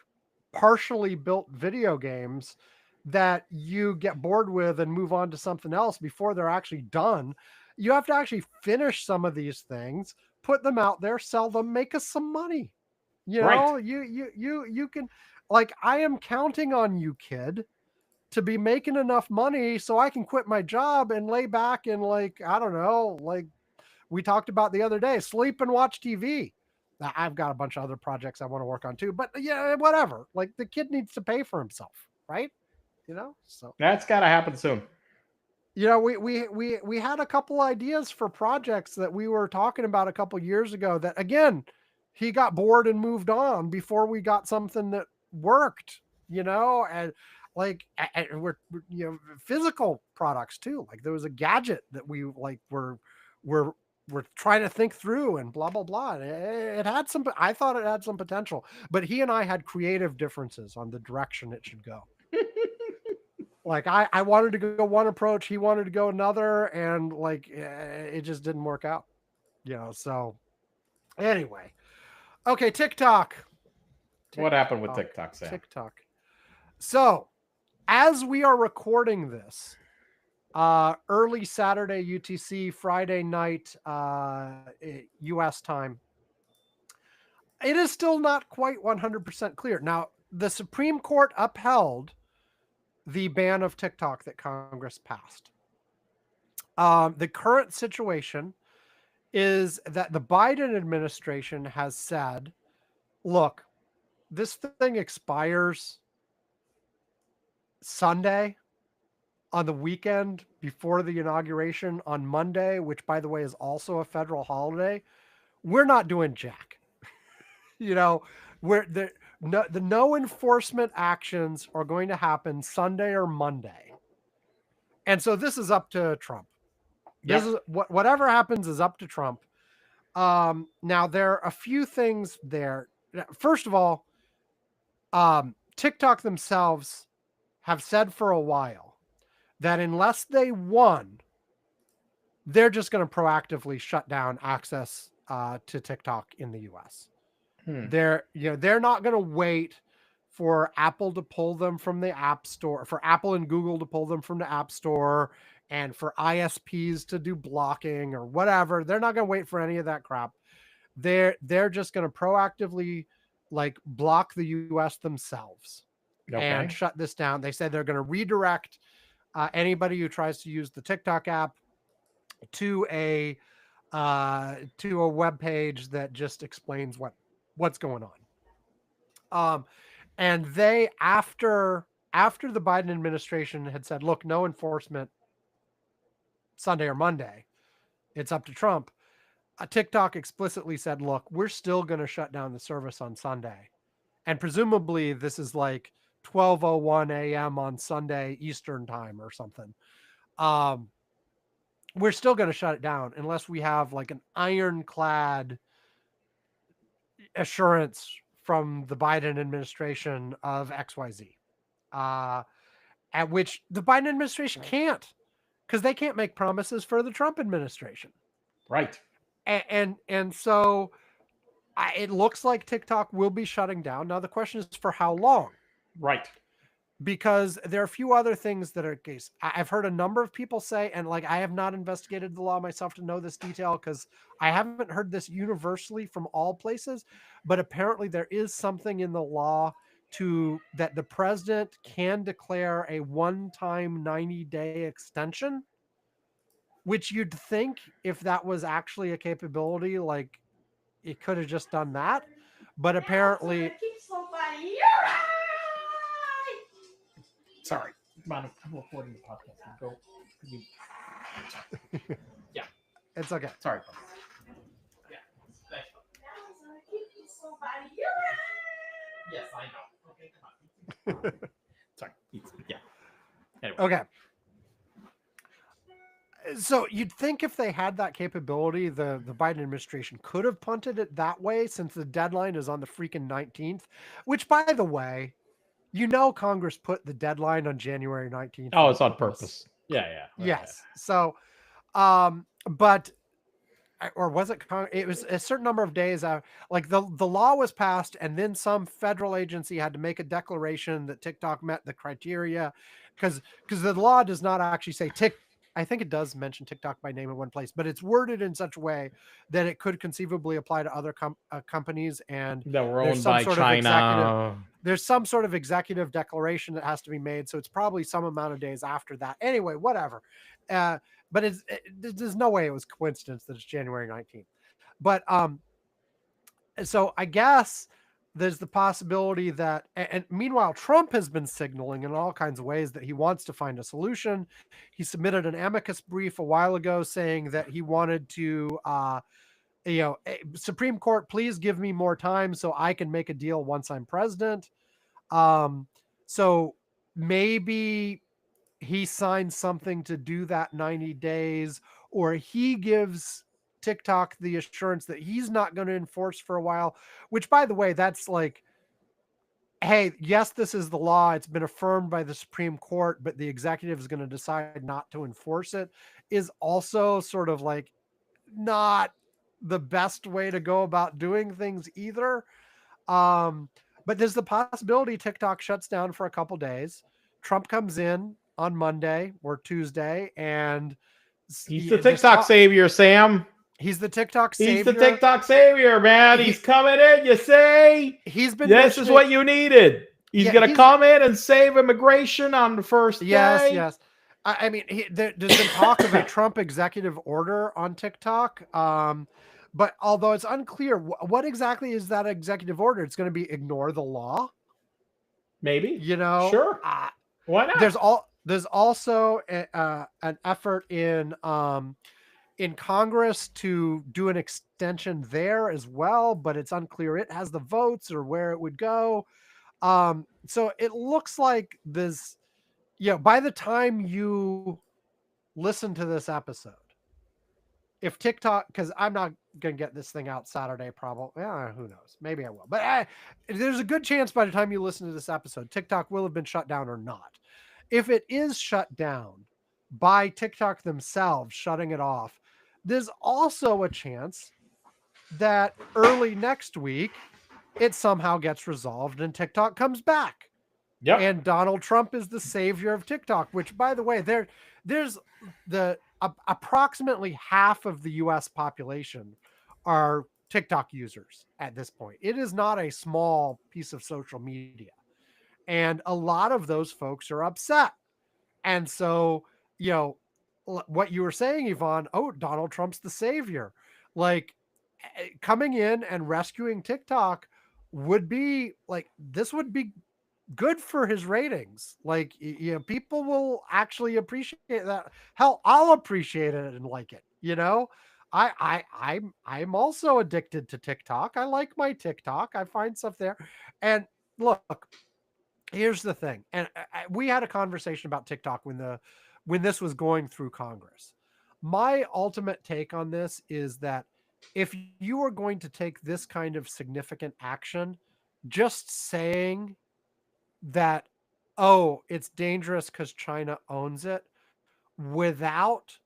partially built video games that you get bored with and move on to something else before they're actually done. You have to actually finish some of these things, put them out there, sell them, make us some money. Right. You can, like, I am counting on you, kid, to be making enough money so I can quit my job and lay back and, like, I don't know, like we talked about the other day, sleep and watch TV. I've got a bunch of other projects I want to work on too, but yeah, whatever. Like the kid needs to pay for himself, right? So that's got to happen soon. We had a couple ideas for projects that we were talking about a couple years ago that, again, he got bored and moved on before we got something that worked, and like and we're physical products too. Like there was a gadget that we like were trying to think through and blah blah blah. It had some. I thought it had some potential, but he and I had creative differences on the direction it should go. Like I wanted to go one approach, he wanted to go another, and like it just didn't work out. So anyway, okay, TikTok. What happened with TikTok, Sam? TikTok. So as we are recording this, early Saturday UTC, Friday night US time, it is still not quite 100% clear. Now, the Supreme Court upheld the ban of TikTok that Congress passed. The current situation is that the Biden administration has said, look, this thing expires Sunday on the weekend before the inauguration on Monday, which, by the way, is also a federal holiday. We're not doing jack. Where the no enforcement actions are going to happen Sunday or Monday. And so this is up to Trump. Yep. This is whatever happens is up to Trump. Now there are a few things there. First of all, TikTok themselves have said for a while that unless they won, they're just going to proactively shut down access to TikTok in the US. They're not going to wait for Apple to pull them from the App Store, for Apple and Google to pull them from the App Store, and for ISPs to do blocking or whatever. They're not going to wait for any of that crap. They're just going to proactively like block the US themselves and shut this down. They said they're going to redirect anybody who tries to use the TikTok app to a web page that just explains what's going on. And they, after the Biden administration had said, look, no enforcement Sunday or Monday, it's up to Trump. TikTok explicitly said, look, we're still going to shut down the service on Sunday. And presumably this is like 12:01 a.m. on Sunday Eastern time or something. We're still going to shut it down unless we have like an ironclad assurance from the Biden administration of XYZ, at which the Biden administration can't, because they can't make promises for the Trump administration. Right. And so it looks like TikTok will be shutting down. Now, the question is for how long? Right. Because there are a few other things that are case. I've heard a number of people say, and like I have not investigated the law myself to know this detail because I haven't heard this universally from all places, but apparently there is something in the law that the president can declare a one-time 90-day extension, which you'd think if that was actually a capability, like it could have just done that. But apparently... Sorry, I'm recording the podcast. Go. Yeah, it's okay. Sorry. Yeah, thanks. Yes, I know. Okay, come on. Sorry. Yeah. Anyway. Okay. So you'd think if they had that capability, the Biden administration could have punted it that way, since the deadline is on the freaking 19th, which, by the way, Congress put the deadline on January 19th. Oh, it's on purpose. Yeah. Yes. So, but, or was it? It was a certain number of days out. Like the law was passed, and then some federal agency had to make a declaration that TikTok met the criteria, because the law does not actually say I think it does mention TikTok by name in one place, but it's worded in such a way that it could conceivably apply to other companies, and that were owned by China. There's some sort of executive declaration that has to be made, so it's probably some amount of days after that. Anyway, whatever. But there's no way it was coincidence that it's January 19th. But so I guess there's the possibility that, and meanwhile, Trump has been signaling in all kinds of ways that he wants to find a solution. He submitted an amicus brief a while ago saying that he wanted to Supreme Court, please give me more time so I can make a deal once I'm president. So maybe he signs something to do that 90 days, or he gives TikTok the assurance that he's not going to enforce for a while, which, by the way, that's like, hey, yes, this is the law. It's been affirmed by the Supreme Court, but the executive is going to decide not to enforce it, is also sort of like not the best way to go about doing things either. But there's the possibility TikTok shuts down for a couple days. Trump comes in on Monday or Tuesday, and he's the TikTok savior, Sam. He's the TikTok savior. He's the TikTok savior, man. He's coming in, you say? He's been This is what you needed. He's going to come in and save immigration on the first day. Yes. I mean, there's been talk of a Trump executive order on TikTok. But although it's unclear, what exactly is that executive order? It's going to be ignore the law. Maybe. Sure. Why not? There's also an effort in Congress to do an extension there as well, but it's unclear it has the votes or where it would go. So it looks like this, by the time you listen to this episode, if TikTok, because I'm not going to get this thing out Saturday, probably, who knows? Maybe I will. But there's a good chance by the time you listen to this episode, TikTok will have been shut down or not. If it is shut down by TikTok themselves shutting it off, there's also a chance that early next week, it somehow gets resolved and TikTok comes back. Yep. And Donald Trump is the savior of TikTok, which, by the way, there's approximately half of the U.S. population are TikTok users at this point. It is not a small piece of social media. And a lot of those folks are upset. And so, what you were saying, Yvonne, Donald Trump's the savior. Like, coming in and rescuing TikTok would be like, this would be good for his ratings. Like, people will actually appreciate that. Hell, I'll appreciate it and like it. I'm also addicted to TikTok. I like my TikTok. I find stuff there. And look, here's the thing. And we had a conversation about TikTok when this was going through Congress. My ultimate take on this is that if you are going to take this kind of significant action, just saying that, it's dangerous because China owns it, without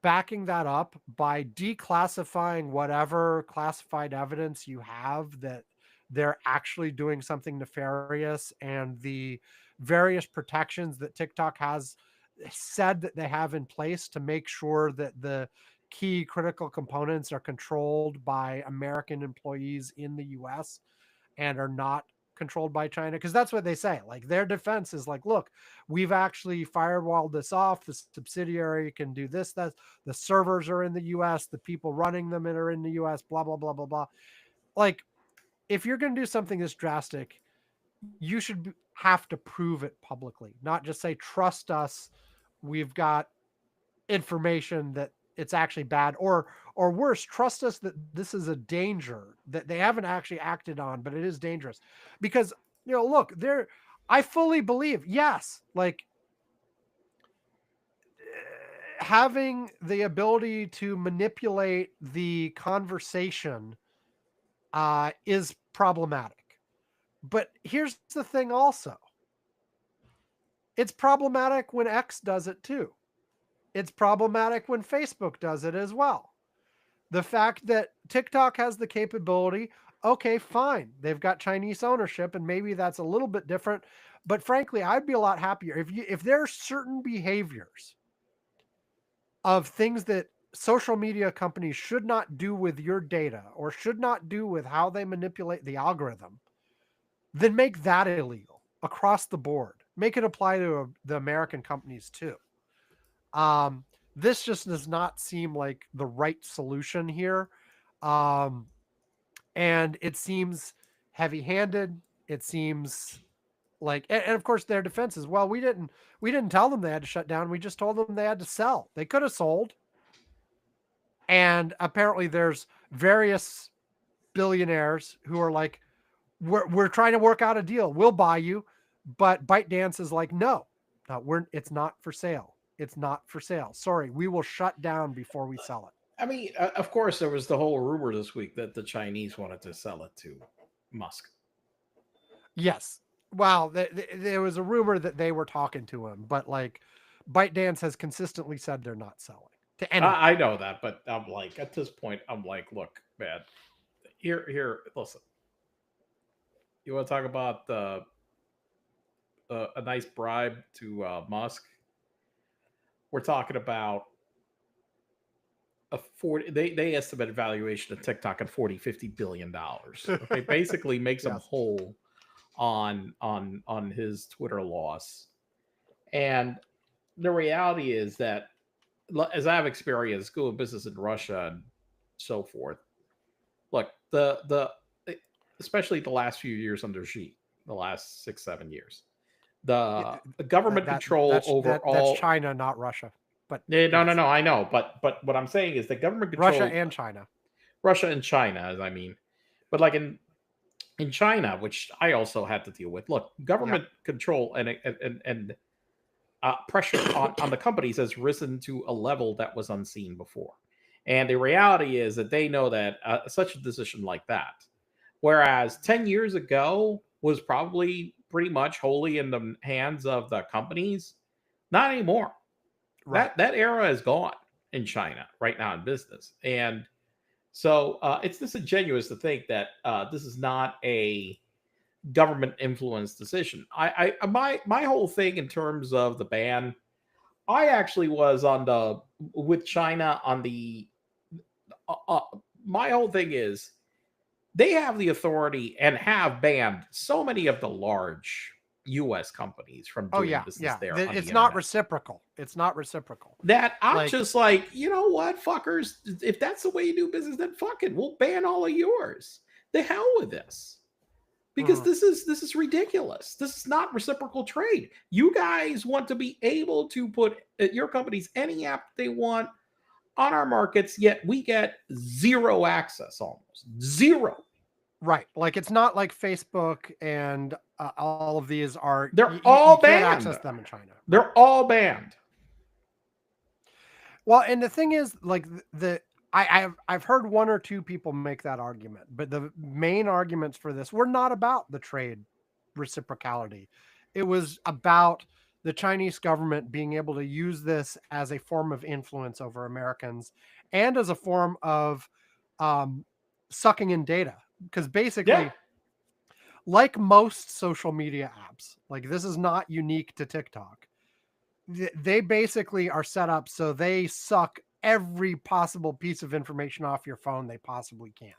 backing that up by declassifying whatever classified evidence you have that they're actually doing something nefarious, and the various protections that TikTok has said that they have in place to make sure that the key critical components are controlled by American employees in the US and are not controlled by China, because that's what they say. Like, their defense is like, look, we've actually firewalled this off. The subsidiary can do this, that, the servers are in the US, the people running them are in the US, blah, blah, blah, blah, blah. Like, if you're going to do something this drastic, you should have to prove it publicly, not just say, trust us, we've got information that it's actually bad, or worse, trust us that this is a danger that they haven't actually acted on, but it is dangerous. Because, look, I fully believe, yes, like, having the ability to manipulate the conversation is problematic. But here's the thing also. It's problematic when X does it too. It's problematic when Facebook does it as well. The fact that TikTok has the capability, okay, fine. They've got Chinese ownership, and maybe that's a little bit different. But frankly, I'd be a lot happier if there are certain behaviors of things that social media companies should not do with your data or should not do with how they manipulate the algorithm, then make that illegal across the board. Make it apply to the American companies too. This just does not seem like the right solution here. And it seems heavy-handed. It seems like, and of course their defense is, well, we didn't tell them they had to shut down. We just told them they had to sell. They could have sold. And apparently there's various billionaires who are like, we're trying to work out a deal. We'll buy you. But ByteDance is like, no, it's not for sale. It's not for sale. Sorry, we will shut down before we sell it. I mean, of course, there was the whole rumor this week that the Chinese wanted to sell it to Musk. Yes. Well, there was a rumor that they were talking to him, but like ByteDance has consistently said they're not selling to anyone. I know that, but I'm like, at this point, I'm like, look, man, here, listen. You want to talk about a nice bribe to Musk? We're talking about a 40. They estimate valuation of TikTok at $40-50 billion. Okay, basically makes him whole on his Twitter loss. And the reality is that, as I've experienced doing business in Russia and so forth, look, the especially the last few years under Xi, the last 6-7 years, the government control over all. That's China, not Russia. But no, I know, but what I'm saying is the government control Russia and China, as I mean, but like in China, which I also had to deal with. Look, government control and pressure on the companies has risen to a level that was unseen before. And the reality is that they know that such a decision like that, whereas 10 years ago was probably pretty much wholly in the hands of the companies, not anymore. Right. That era is gone in China right now in business. And so it's disingenuous to think that this is not a government influenced decision. My whole thing in terms of the ban, I actually was with China on the my whole thing is they have the authority and have banned so many of the large U.S. companies from doing business there. It's not reciprocal. It's not reciprocal. That I'm just like, you know what, fuckers? If that's the way you do business, then fuck it. We'll ban all of yours. The hell with this. Because this is ridiculous. This is not reciprocal trade. You guys want to be able to put your companies any app they want on our markets, yet we get zero access, almost zero. Right. Like it's not like Facebook and all of these are. They're all you banned. Can't access them in China. They're all banned. Well, and the thing is, like I've heard one or two people make that argument, but the main arguments for this were not about the trade reciprocality. It was about the Chinese government being able to use this as a form of influence over Americans and as a form of sucking in data. Because basically, like most social media apps, like this is not unique to TikTok. They basically are set up so they suck every possible piece of information off your phone they possibly can.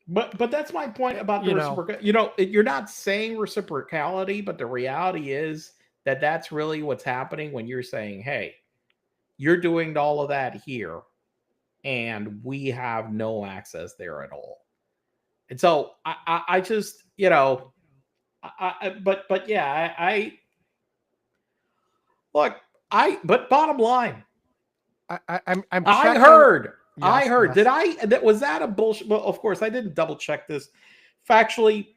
But that's my point about the reciprocality. You're not saying reciprocality, but the reality is that that's really what's happening when you're saying, hey, you're doing all of that here, and we have no access there at all. And so I just, look, but bottom line, I heard. Yes. Was that a bullshit? Well, of course, I didn't double check this. Factually,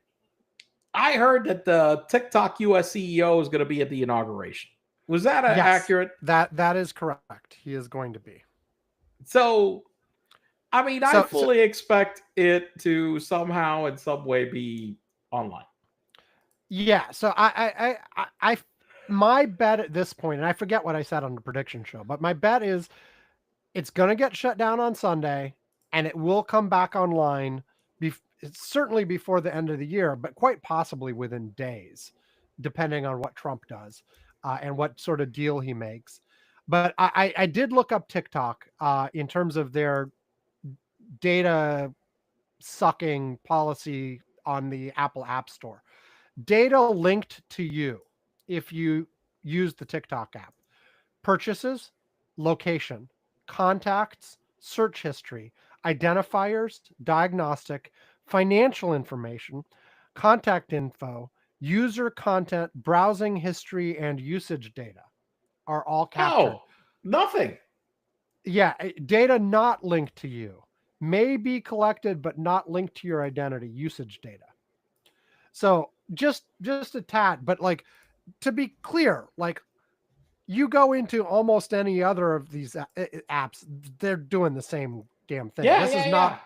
I heard that the TikTok US CEO is going to be at the inauguration. Was that accurate? That is correct. He is going to be. So, I mean, I fully expect it to somehow in some way be online. Yeah. So I my bet at this point, and I forget what I said on the prediction show, but my bet is it's going to get shut down on Sunday and it will come back online certainly before the end of the year, but quite possibly within days, depending on what Trump does and what sort of deal he makes. But I did look up TikTok in terms of their data sucking policy on the Apple App Store. Data linked to you if you use the TikTok app. Purchases, location, contacts, search history, identifiers, diagnostic, financial information, contact info, user content, browsing history, and usage data are all captured. No, nothing. Yeah, data not linked to you may be collected, but not linked to your identity, usage data. So just a tad, but like to be clear, like you go into almost any other of these apps, they're doing the same damn thing. Yeah,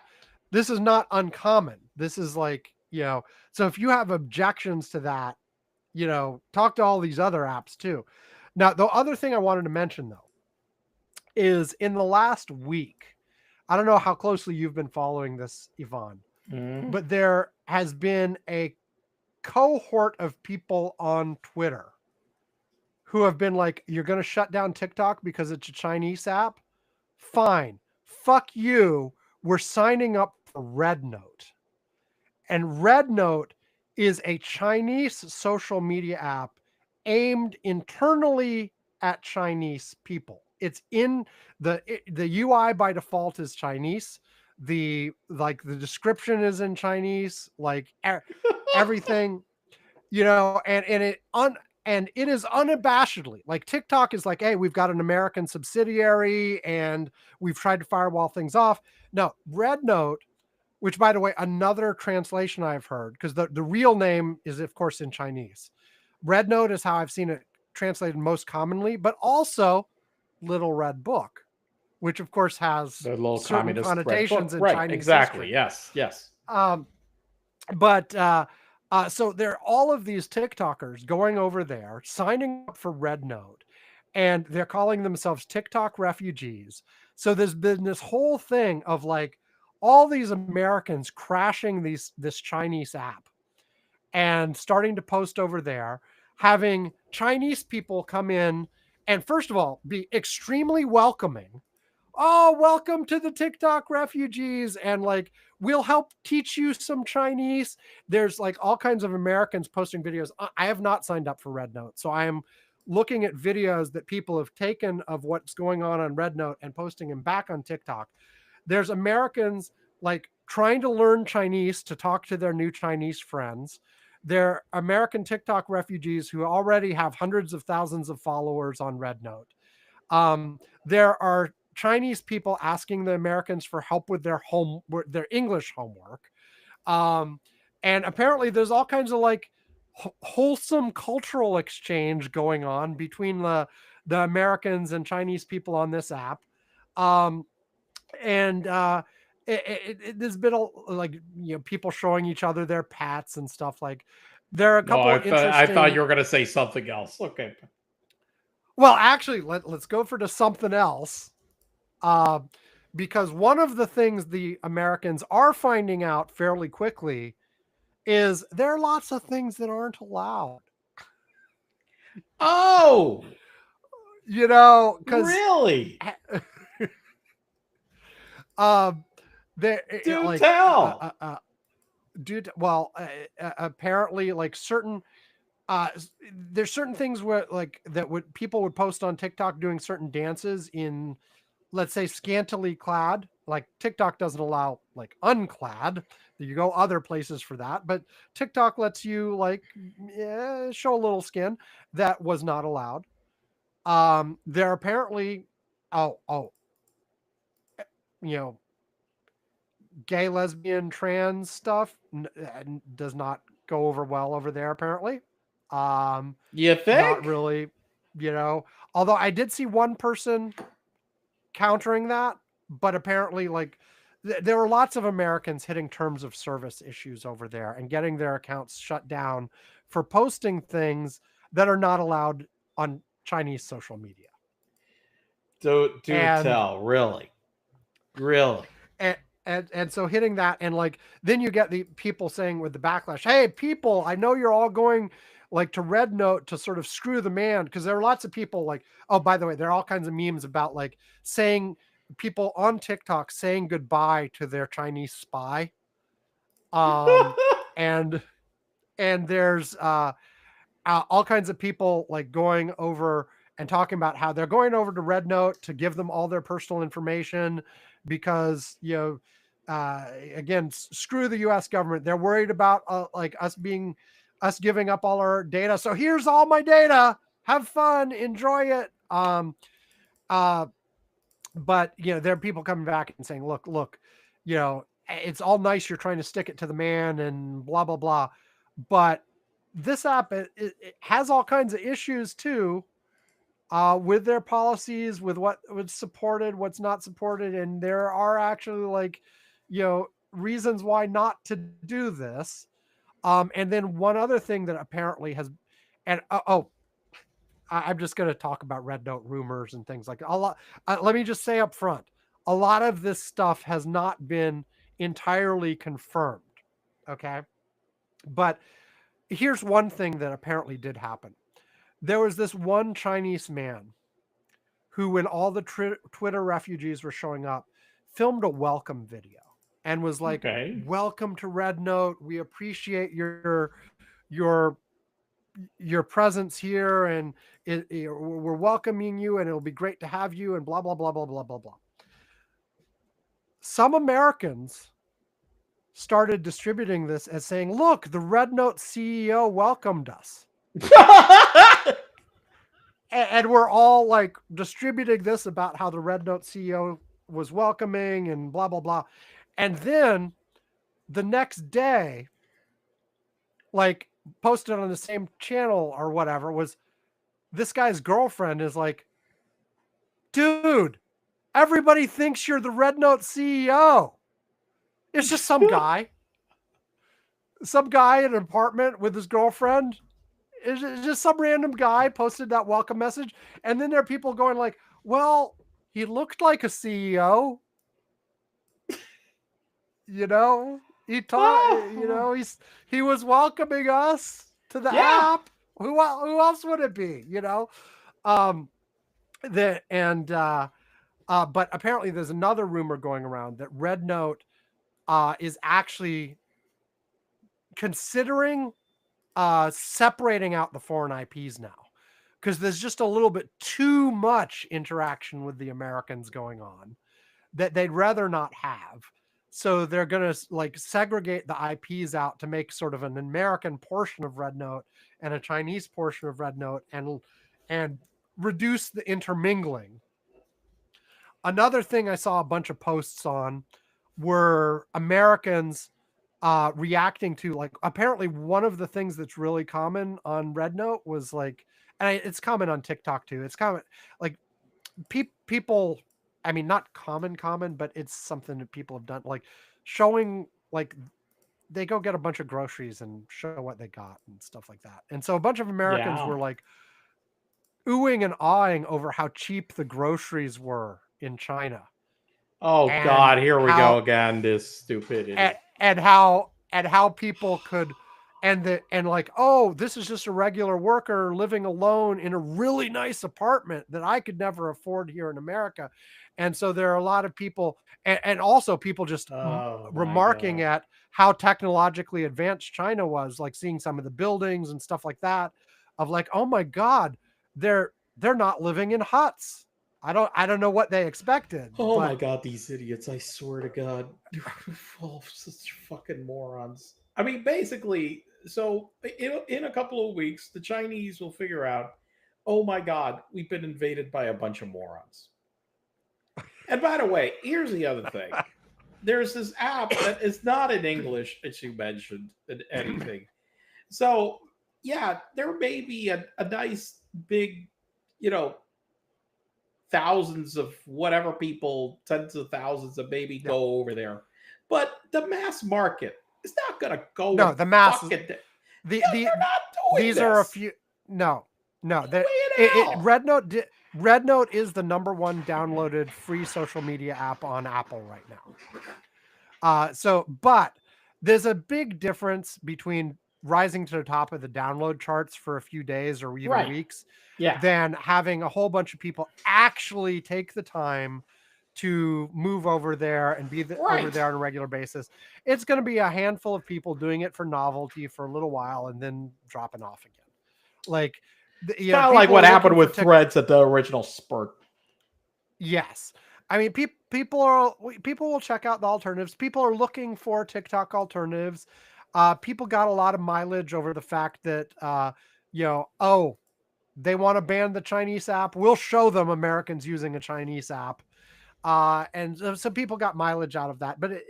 This is not uncommon. This is like, so if you have objections to that, talk to all these other apps too. Now, the other thing I wanted to mention though is in the last week, I don't know how closely you've been following this, Yvonne, but there has been a cohort of people on Twitter who have been like, you're going to shut down TikTok because it's a Chinese app? Fine. Fuck you. We're signing up for Red Note. And Red Note is a Chinese social media app aimed internally at Chinese people. It's in the UI by default is Chinese. The description is in Chinese, like everything, and it is unabashedly like TikTok is like, hey, we've got an American subsidiary and we've tried to firewall things off. No, Red Note, which by the way, another translation I've heard, because the real name is of course in Chinese. Red Note is how I've seen it translated most commonly, but also Little Red Book, which of course has the little certain connotations in right, Chinese exactly. history. Yes. So there are all of these TikTokers going over there, signing up for Red Note, and they're calling themselves TikTok refugees. So there's been this whole thing of like all these Americans crashing this Chinese app and starting to post over there, having Chinese people come in and first of all, be extremely welcoming. Oh, welcome to the TikTok refugees. And like, we'll help teach you some Chinese. There's like all kinds of Americans posting videos. I have not signed up for Red Note. So I am looking at videos that people have taken of what's going on Red Note and posting them back on TikTok. There's Americans like trying to learn Chinese to talk to their new Chinese friends. They're American TikTok refugees who already have hundreds of thousands of followers on Red Note. There are Chinese people asking the Americans for help with their English homework. And apparently there's all kinds of like wholesome cultural exchange going on between the Americans and Chinese people on this app. There's been like, people showing each other their pets and stuff. Like there are a couple of interesting... I thought you were going to say something else. Okay. Well, actually, let's go for something else. Because one of the things the Americans are finding out fairly quickly is there are lots of things that aren't allowed. Oh! Because... Really? Do tell! Apparently, like certain... there's certain things where like that people would post on TikTok doing certain dances in, let's say, scantily clad. Like TikTok doesn't allow like unclad. You go other places for that, but TikTok lets you like show a little skin. That was not allowed. There apparently, gay, lesbian, trans stuff does not go over well over there apparently. You think? Not really, although I did see one person countering that, but apparently like there were lots of Americans hitting terms of service issues over there and getting their accounts shut down for posting things that are not allowed on Chinese social media. Tell, really. And so hitting that, and like then you get the people saying with the backlash, hey people, I know you're all going like to Red Note to sort of screw the man, because there are lots of people like, oh, by the way, there are all kinds of memes about like saying people on TikTok saying goodbye to their Chinese spy. And there's all kinds of people like going over and talking about how they're going over to Red Note to give them all their personal information because, again, screw the US government. They're worried about like us giving up all our data. So here's all my data. Have fun, enjoy it. But there are people coming back and saying, look, it's all nice. You're trying to stick it to the man and blah, blah, blah. But this app, it has all kinds of issues too, with their policies, with what's supported, what's not supported. And there are actually reasons why not to do this. And then one other thing that apparently has, and I'm just going to talk about Red Note rumors and things like that. Let me just say up front, a lot of this stuff has not been entirely confirmed. Okay. But here's one thing that apparently did happen. There was this one Chinese man who, when all the Twitter refugees were showing up, filmed a welcome video and was like, welcome to Red Note. We appreciate your presence here, and we're welcoming you, and it'll be great to have you, and blah, blah, blah, blah, blah, blah, blah. Some Americans started distributing this as saying, look, the Red Note CEO welcomed us. And we're all like distributing this about how the Red Note CEO was welcoming and blah, blah, blah. And then the next day, like posted on the same channel or whatever, was this guy's girlfriend is like, dude, everybody thinks you're the Red Note CEO. It's just some guy in an apartment with his girlfriend. It's just some random guy posted that welcome message. And then there are people going like, well, he looked like a CEO. He taught, he was welcoming us to the app. Who else would it be? But apparently there's another rumor going around that Red Note is actually considering separating out the foreign IPs now, because there's just a little bit too much interaction with the Americans going on that they'd rather not have. So they're going to segregate the IPs out to make sort of an American portion of Red Note and a Chinese portion of Red Note, and reduce the intermingling. Another thing I saw a bunch of posts on were Americans reacting to, apparently one of the things that's really common on Red Note was it's common on TikTok too. It's common, people, I mean, not common, but it's something that people have done, showing, they go get a bunch of groceries and show what they got and stuff like that. And so a bunch of Americans were oohing and awing over how cheap the groceries were in China. Oh, God, here we go again, this stupidity. And how people could, oh, this is just a regular worker living alone in a really nice apartment that I could never afford here in America. And so there are a lot of people, and also people just remarking at how technologically advanced China was, seeing some of the buildings and stuff like that, of oh my God, they're not living in huts. I don't know what they expected. Oh my God, these idiots! I swear to God, they're all such fucking morons. I mean, basically, so in a couple of weeks, the Chinese will figure out, oh my God, we've been invaded by a bunch of morons. And by the way, here's the other thing. There's this app that is not in English, as you mentioned, anything. So, yeah, there may be a nice big, thousands of whatever people, tens of thousands of maybe go over there. But the mass market is not going to go. No, the masses. They're not doing these this. Are a few. No. Red Note is the number one downloaded free social media app on Apple right now. But there's a big difference between rising to the top of the download charts for a few days or even weeks, than having a whole bunch of people actually take the time to move over there and be over there on a regular basis. It's going to be a handful of people doing it for novelty for a little while and then dropping off again. Kind of like what happened with Threads at the original spurt. Yes. I mean, people will check out the alternatives. People are looking for TikTok alternatives. People got a lot of mileage over the fact that, they want to ban the Chinese app. We'll show them Americans using a Chinese app. And so people got mileage out of that. But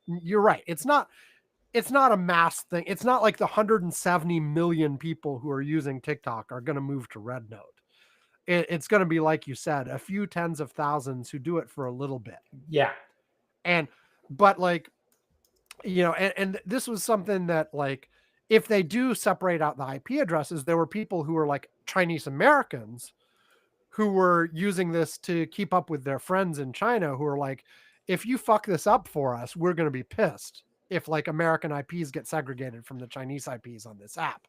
you're right. It's not a mass thing. It's not like the 170 million people who are using TikTok are going to move to Red Note. It's going to be, like you said, a few tens of thousands who do it for a little bit. Yeah. But like, and this was something that, like, if they do separate out the IP addresses, there were people who were like Chinese Americans who were using this to keep up with their friends in China, who are like, if you fuck this up for us, we're going to be pissed if like American IPs get segregated from the Chinese IPs on this app,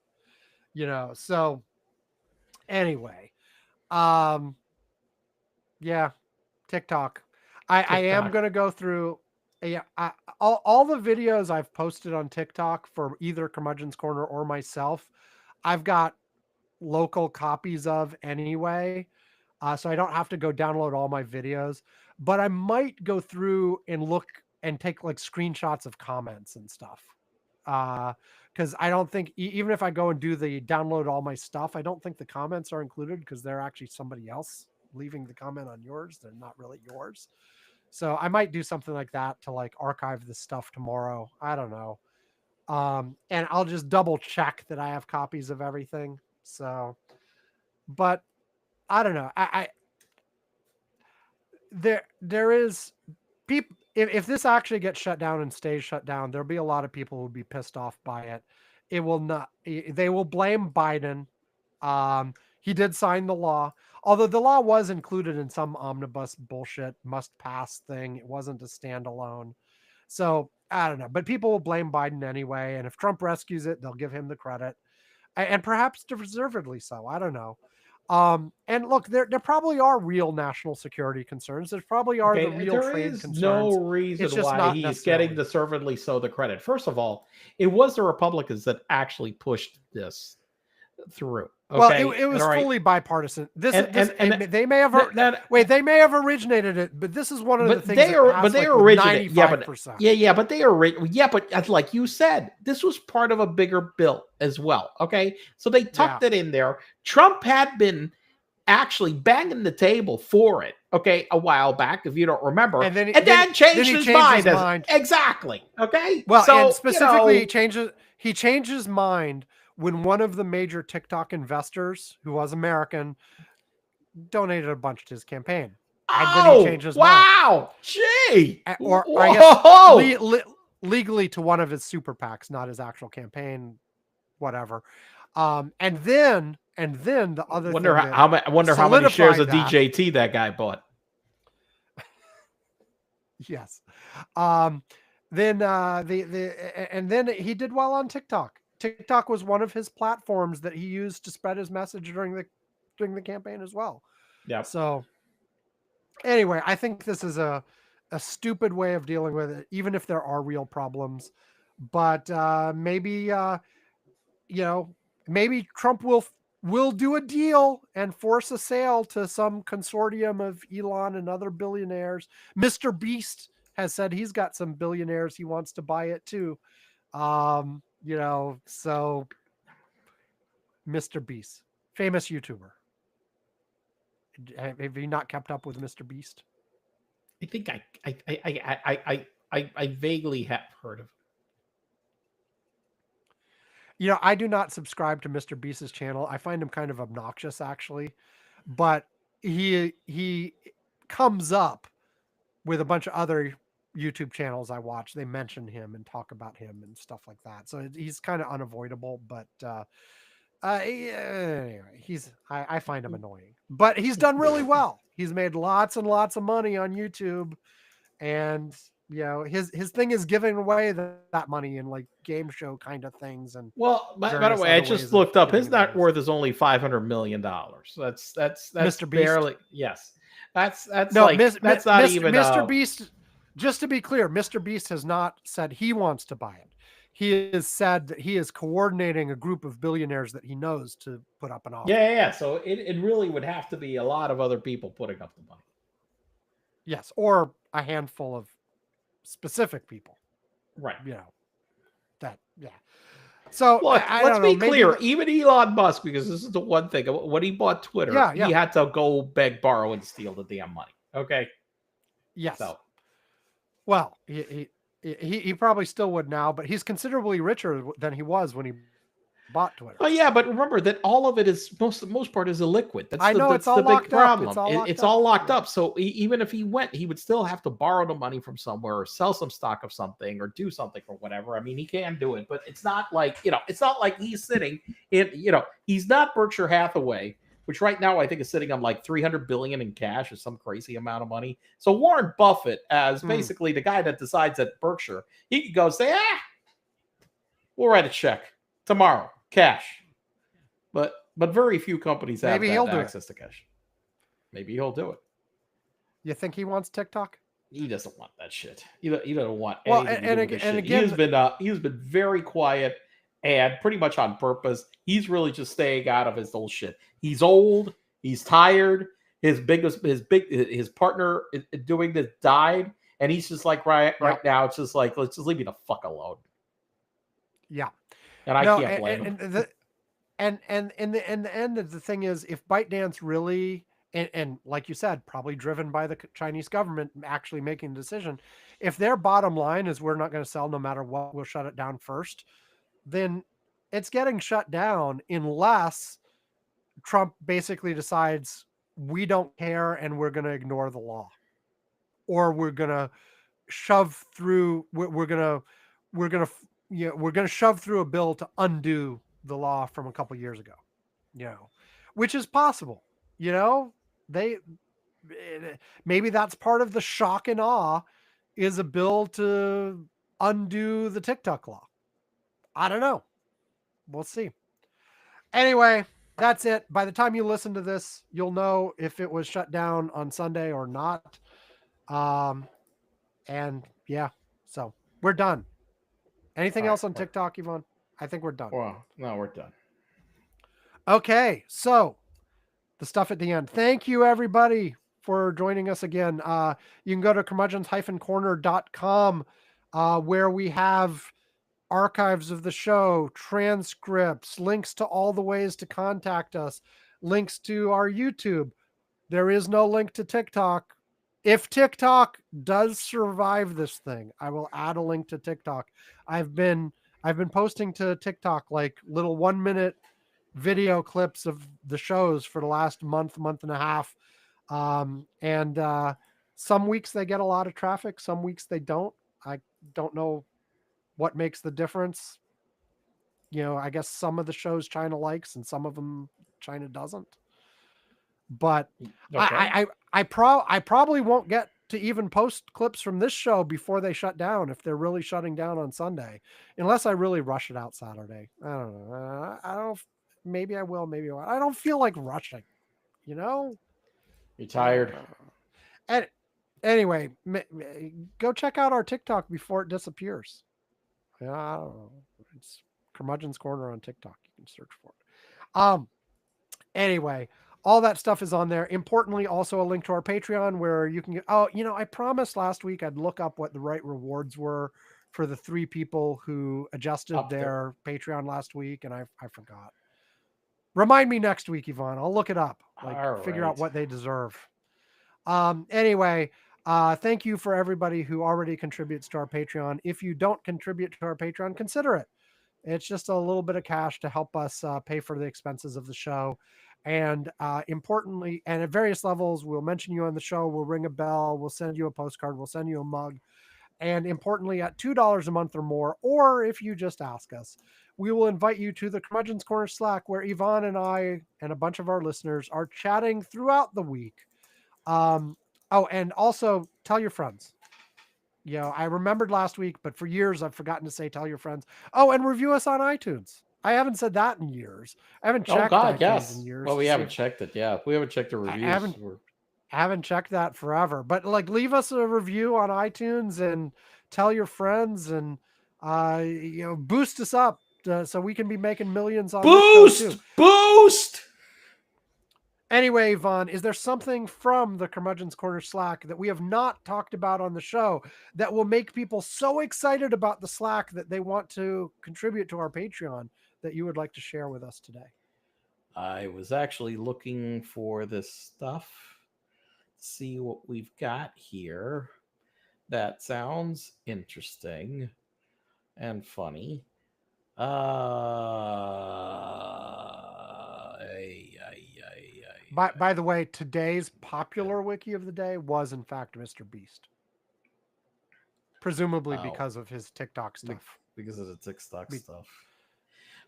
so anyway, yeah, TikTok. I am going to go through all the videos I've posted on TikTok for either Curmudgeon's Corner or myself. I've got local copies of anyway. So I don't have to go download all my videos, but I might go through and look and take like screenshots of comments and stuff. Because I don't think, even if I go and do the download all my stuff, I don't think the comments are included because they're actually somebody else leaving the comment on yours. They're not really yours. So I might do something like that to like archive this stuff tomorrow. I don't know. And I'll just double check that I have copies of everything. So, but I don't know. There is people. If this actually gets shut down and stays shut down, there'll be a lot of people who will be pissed off by it. It will not. They will blame Biden. He did sign the law, although the law was included in some omnibus bullshit must pass thing. It wasn't a standalone. So I don't know, but people will blame Biden anyway. And if Trump rescues it, they'll give him the credit, and perhaps deservedly so. I don't know. And look, there probably are real national security concerns. There probably are the real trade concerns. No reason why he's getting deservedly so the credit. First of all, it was the Republicans that actually pushed this through. Okay? Well, it was fully bipartisan. They may have they may have originated it, but this is one of the things. But they originated. But like you said, this was part of a bigger bill as well. Okay, so they tucked it in there. Trump had been actually banging the table for it. Okay, a while back, if you don't remember, and then changed his mind. Exactly. Okay. Well, so, and specifically, he changed his mind when one of the major TikTok investors, who was American, donated a bunch to his campaign. And then he changed his mind. Gee! Or I guess legally to one of his super PACs, not his actual campaign, whatever. And then the other I wonder how many shares of DJT that guy bought. Yes. Then he did well on TikTok. TikTok was one of his platforms that he used to spread his message during the campaign as well. Yeah. So anyway, I think this is a stupid way of dealing with it, even if there are real problems. But maybe Trump will do a deal and force a sale to some consortium of Elon and other billionaires. Mr. Beast has said he's got some billionaires he wants to buy it too. So Mr. Beast, famous YouTuber. Have you not kept up with Mr. Beast? I think I vaguely have heard of him. I do not subscribe to Mr. Beast's channel. I find him kind of obnoxious, actually, but he comes up with a bunch of other YouTube channels I watch. They mention him and talk about him and stuff like that. So he's kind of unavoidable, but anyway, I find him annoying, but he's done really well. He's made lots and lots of money on YouTube, and his thing is giving away that money in like game show kind of things. And by the way, I just looked up his net worth is only $500 million. That's Mr. barely Beast. Yes, that's not even Mr. Beast. Just to be clear, Mr. Beast has not said he wants to buy it. He has said that he is coordinating a group of billionaires that he knows to put up an offer. Yeah. So it really would have to be a lot of other people putting up the money. Yes, or a handful of specific people. Right. So look, let's be clear. Even Elon Musk, because this is the one thing, when he bought Twitter, he had to go beg, borrow, and steal the damn money. Okay. Yes. So. Well, he probably still would now, but he's considerably richer than he was when he bought Twitter. Oh yeah, but remember that all of it is most part is illiquid. I know it's all the big locked up. problem. It's all locked up. So even if he went, he would still have to borrow the money from somewhere, or sell some stock of something, or do something or whatever. I mean, he can do it, but it's not like it's not like he's sitting in he's not Berkshire Hathaway, which right now I think is sitting on like $300 billion in cash or some crazy amount of money. So Warren Buffett, as basically the guy that decides at Berkshire, he could go say, we'll write a check tomorrow. Cash, but very few companies have access to cash. Maybe he'll do it. You think he wants TikTok? He doesn't want that shit. He doesn't want anything to do with this shit. Again, he has been very quiet and pretty much on purpose. He's really just staying out of his old shit. He's old. He's tired. His partner doing this died, and he's just like right now. It's just like, let's just leave me the fuck alone. Yeah. And I can't blame him. And in the end of the thing is, if ByteDance really, and like you said, probably driven by the Chinese government actually making the decision, if their bottom line is we're not going to sell no matter what, we'll shut it down first, then it's getting shut down unless Trump basically decides we don't care and we're going to ignore the law, or we're going to shove through. We're going to shove through a bill to undo the law from a couple years ago, which is possible. Maybe that's part of the shock and awe is a bill to undo the TikTok law. I don't know. We'll see. Anyway, that's it. By the time you listen to this, you'll know if it was shut down on Sunday or not. And yeah, so we're done. Anything else on TikTok, Yvonne? I think we're done. Well, no, we're done. Okay, so the stuff at the end. Thank you, everybody, for joining us again. You can go to curmudgeons-corner.com where we have archives of the show, transcripts, links to all the ways to contact us, links to our YouTube. There is no link to TikTok. If TikTok does survive this thing, I will add a link to TikTok. I've been posting to TikTok like little 1-minute video clips of the shows for the last month and a half. And some weeks they get a lot of traffic, some weeks they don't. I don't know what makes the difference. I guess some of the shows China likes and some of them China doesn't. But okay. I probably won't get to even post clips from this show before they shut down, if they're really shutting down on Sunday, unless I really rush it out Saturday. I don't know. Maybe I will, maybe I won't. I don't feel like rushing, You're tired. And anyway, go check out our TikTok before it disappears. I don't know. It's Curmudgeon's Corner on TikTok. You can search for it. Anyway, all that stuff is on there. Importantly, also a link to our Patreon where you can get, I promised last week I'd look up what the right rewards were for the 3 people who adjusted their Patreon last week, and I forgot. Remind me next week, Yvonne. I'll look it up. Figure out what they deserve. Anyway, thank you for everybody who already contributes to our Patreon. If you don't contribute to our Patreon, consider it. It's just a little bit of cash to help us pay for the expenses of the show. And importantly, and at various levels, we'll mention you on the show. We'll ring a bell. We'll send you a postcard. We'll send you a mug. And importantly, at $2 a month or more, or if you just ask us, we will invite you to the Curmudgeon's Corner Slack, where Yvonne and I and a bunch of our listeners are chatting throughout the week. And also tell your friends. I remembered last week, but for years I've forgotten to say tell your friends. Oh, and review us on iTunes. I haven't said that in years. I haven't checked in years. Well, we haven't checked it. Yeah, we haven't checked the reviews. I haven't checked that forever. But leave us a review on iTunes and tell your friends and boost us up so we can be making millions on this show too. Boost. Anyway, Yvonne, is there something from the Curmudgeon's Corner Slack that we have not talked about on the show that will make people so excited about the Slack that they want to contribute to our Patreon that you would like to share with us today? I was actually looking for this stuff. see what we've got here. That sounds interesting and funny. By the way, today's popular wiki of the day was in fact Mr. Beast. Presumably because of his TikTok stuff. Because of the TikTok stuff.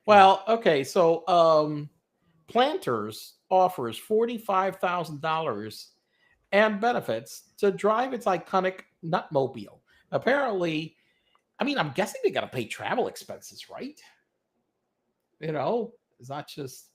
Well, okay, so Planters offers $45,000 and benefits to drive its iconic Nutmobile. Apparently, I mean, I'm guessing they got to pay travel expenses, right? You know, it's not just,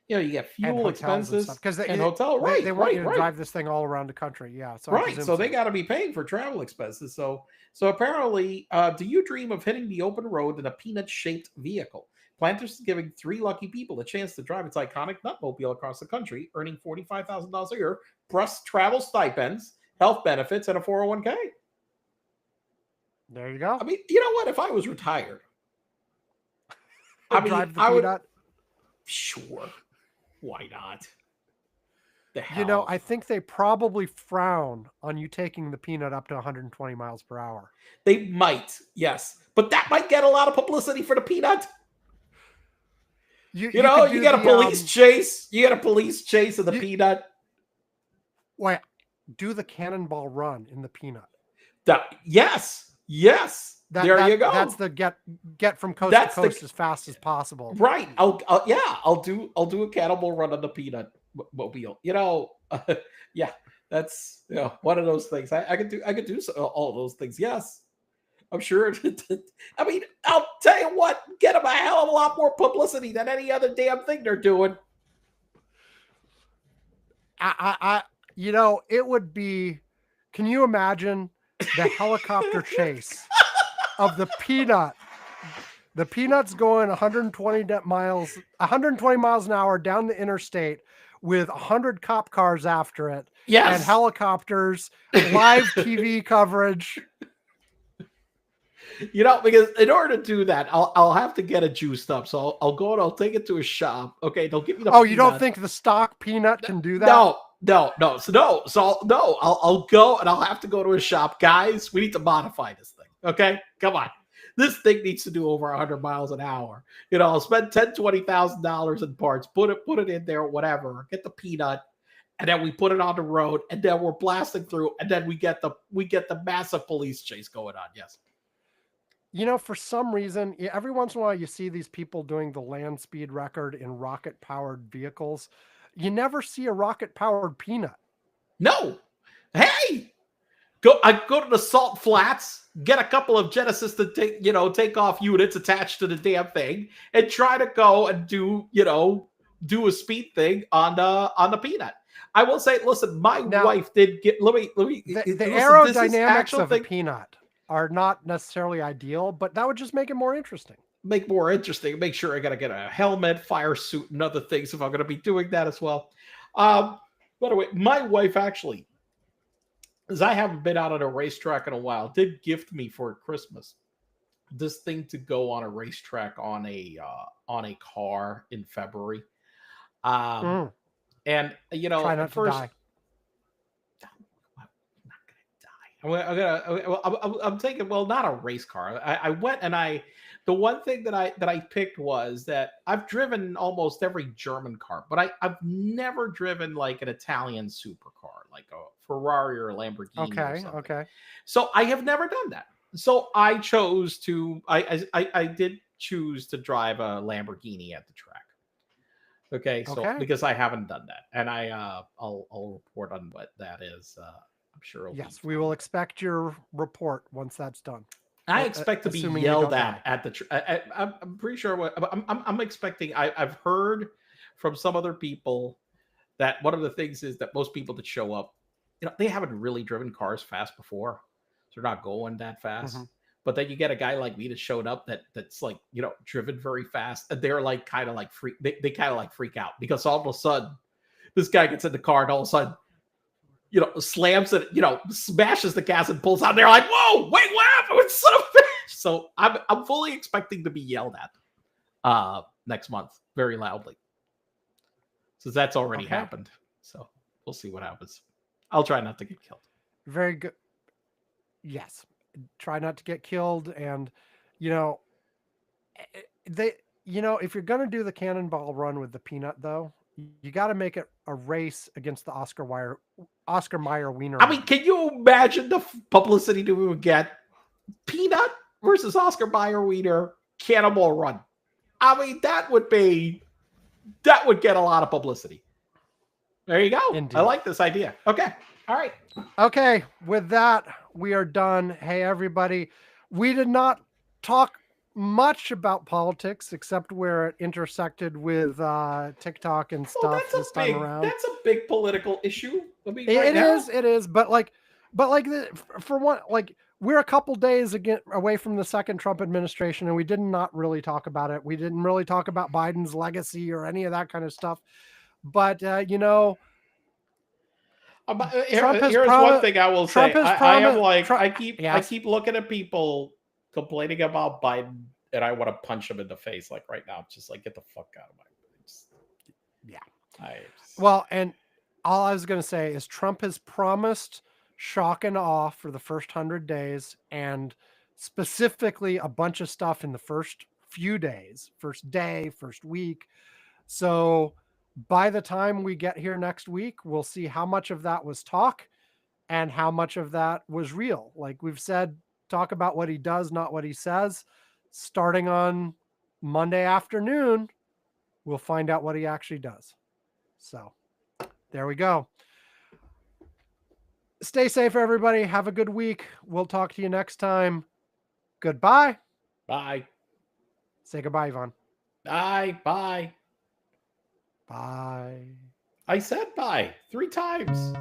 you know, you get fuel expenses and hotel, right? They want you to drive this thing all around the country, yeah. So right, so they got to be paying for travel expenses. So apparently, do you dream of hitting the open road in a peanut-shaped vehicle? Planters is giving 3 lucky people a chance to drive its iconic Nutmobile across the country, earning $45,000 a year, plus travel stipends, health benefits, and a 401k. There you go. I mean, you know what? If I was retired, I would. Sure, why not? You know, I think they probably frown on you taking the peanut up to 120 miles per hour. They might, yes, but that might get a lot of publicity for the peanut. You know, you got a police chase. You got a police chase of the peanut. Wait, do the cannonball run in the peanut? Yes. There you go. That's the get from coast to coast as fast as possible. Right. I'll do a cannonball run on the peanut mobile. You know, yeah, that's one of those things. I could do all of those things. Yes. I'm sure. I mean, I'll tell you what, get them a hell of a lot more publicity than any other damn thing they're doing. You know, it would be, can you imagine the helicopter chase of the peanut? The peanut's going 120 miles an hour down the interstate with 100 cop cars after it. Yes. And helicopters, live TV coverage. You know, because in order to do that, I'll have to get it juiced up. So I'll go and I'll take it to a shop. Okay, they'll give me the. Oh, peanut. You don't think the stock peanut can do that? No. I'll go and I'll have to go to a shop, guys. We need to modify this thing. Okay, come on. This thing needs to do over 100 miles an hour. You know, I'll spend $10,000-$20,000 in parts, put it in there, whatever. Get the peanut, and then we put it on the road, and then we're blasting through, and then we get the massive police chase going on. Yes. You know, for some reason, every once in a while you see these people doing the land speed record in rocket-powered vehicles. You never see a rocket-powered peanut. No. Hey, I go to the Salt Flats, get a couple of Genesis to take off units attached to the damn thing, and try to go and do a speed thing on the peanut. I will say, listen, my wife did get. Let me. The aerodynamics of a peanut are not necessarily ideal, but that would just make it more interesting. Make sure I got to get a helmet, fire suit, and other things if I'm going to be doing that as well. By the way, my wife actually, as I haven't been out on a racetrack in a while, did gift me for Christmas this thing to go on a racetrack on a car in February. And try not to die. I'm thinking, well, not a race car. I went and the one thing that I picked was that I've driven almost every German car, but I've never driven like an Italian supercar, like a Ferrari or a Lamborghini. Okay. So I have never done that. So I chose to, I did choose to drive a Lamborghini at the track. Okay. So because I haven't done that, and I'll report on what that is. I'm sure. Yes, we will expect your report once that's done. I expect to be yelled at the. I'm pretty sure. I'm expecting. I've heard from some other people that one of the things is that most people that show up, they haven't really driven cars fast before, so they're not going that fast. Mm-hmm. But then you get a guy like me that showed up that's like driven very fast, and they're like kind of like freak. They kind of like freak out because all of a sudden this guy gets in the car and all of a sudden, slams it, smashes the gas and pulls out. They're like, "Whoa, wait, what happened?" So I'm fully expecting to be yelled at next month very loudly. So that's already happened. So we'll see what happens. I'll try not to get killed. Very good. Yes. Try not to get killed. And, you know, if you're going to do the cannonball run with the peanut, though, you got to make it a race against the Oscar Mayer Wiener. I mean, can you imagine the publicity that we would get? Peanut versus Oscar Mayer Wiener cannonball run. I mean, that would get a lot of publicity. There you go. Indeed. I like this idea. Okay. All right. Okay. With that, we are done. Hey, everybody. We did not talk much about politics except where it intersected with TikTok and stuff this time around. That's a big political issue. I mean, it is. But for one, like, we're a couple days away from the second Trump administration, and we did not really talk about it. We didn't really talk about Biden's legacy or any of that kind of stuff. But here's one thing I will say. I keep looking at people complaining about Biden, and I want to punch him in the face. Like right now, it's just like, get the fuck out of my face. Well, and all I was going to say is Trump has promised shock and awe for the first 100 days, and specifically a bunch of stuff in the first few days, first day, first week. So by the time we get here next week, we'll see how much of that was talk and how much of that was real. Like we've said, talk about what he does, not what he says. Starting on Monday afternoon, we'll find out what he actually does. So there we go. Stay safe, everybody. Have a good week. We'll talk to you next time. Goodbye. Bye. Say goodbye, Yvonne. Bye. Bye. Bye. I said bye 3 times.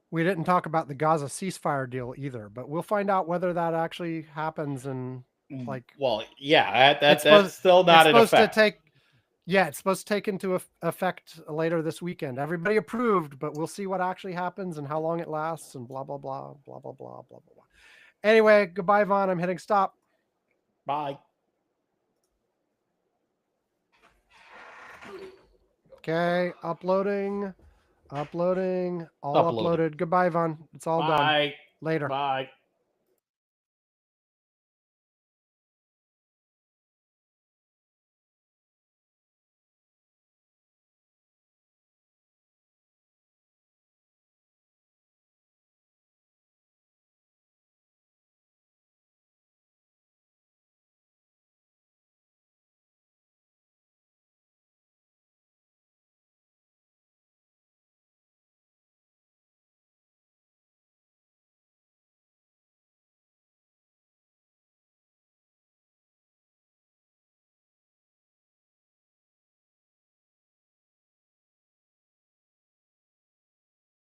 We didn't talk about the Gaza ceasefire deal either, but we'll find out whether that actually happens. And that's still not in effect. It's supposed to take into effect later this weekend. Everybody approved, but we'll see what actually happens and how long it lasts and blah, blah, blah, blah, blah, blah, blah, blah. Anyway, goodbye, Vaughn. I'm hitting stop. Bye. Okay, uploading. All uploaded. Goodbye, Vaughn. It's all done. Bye. Later. Bye.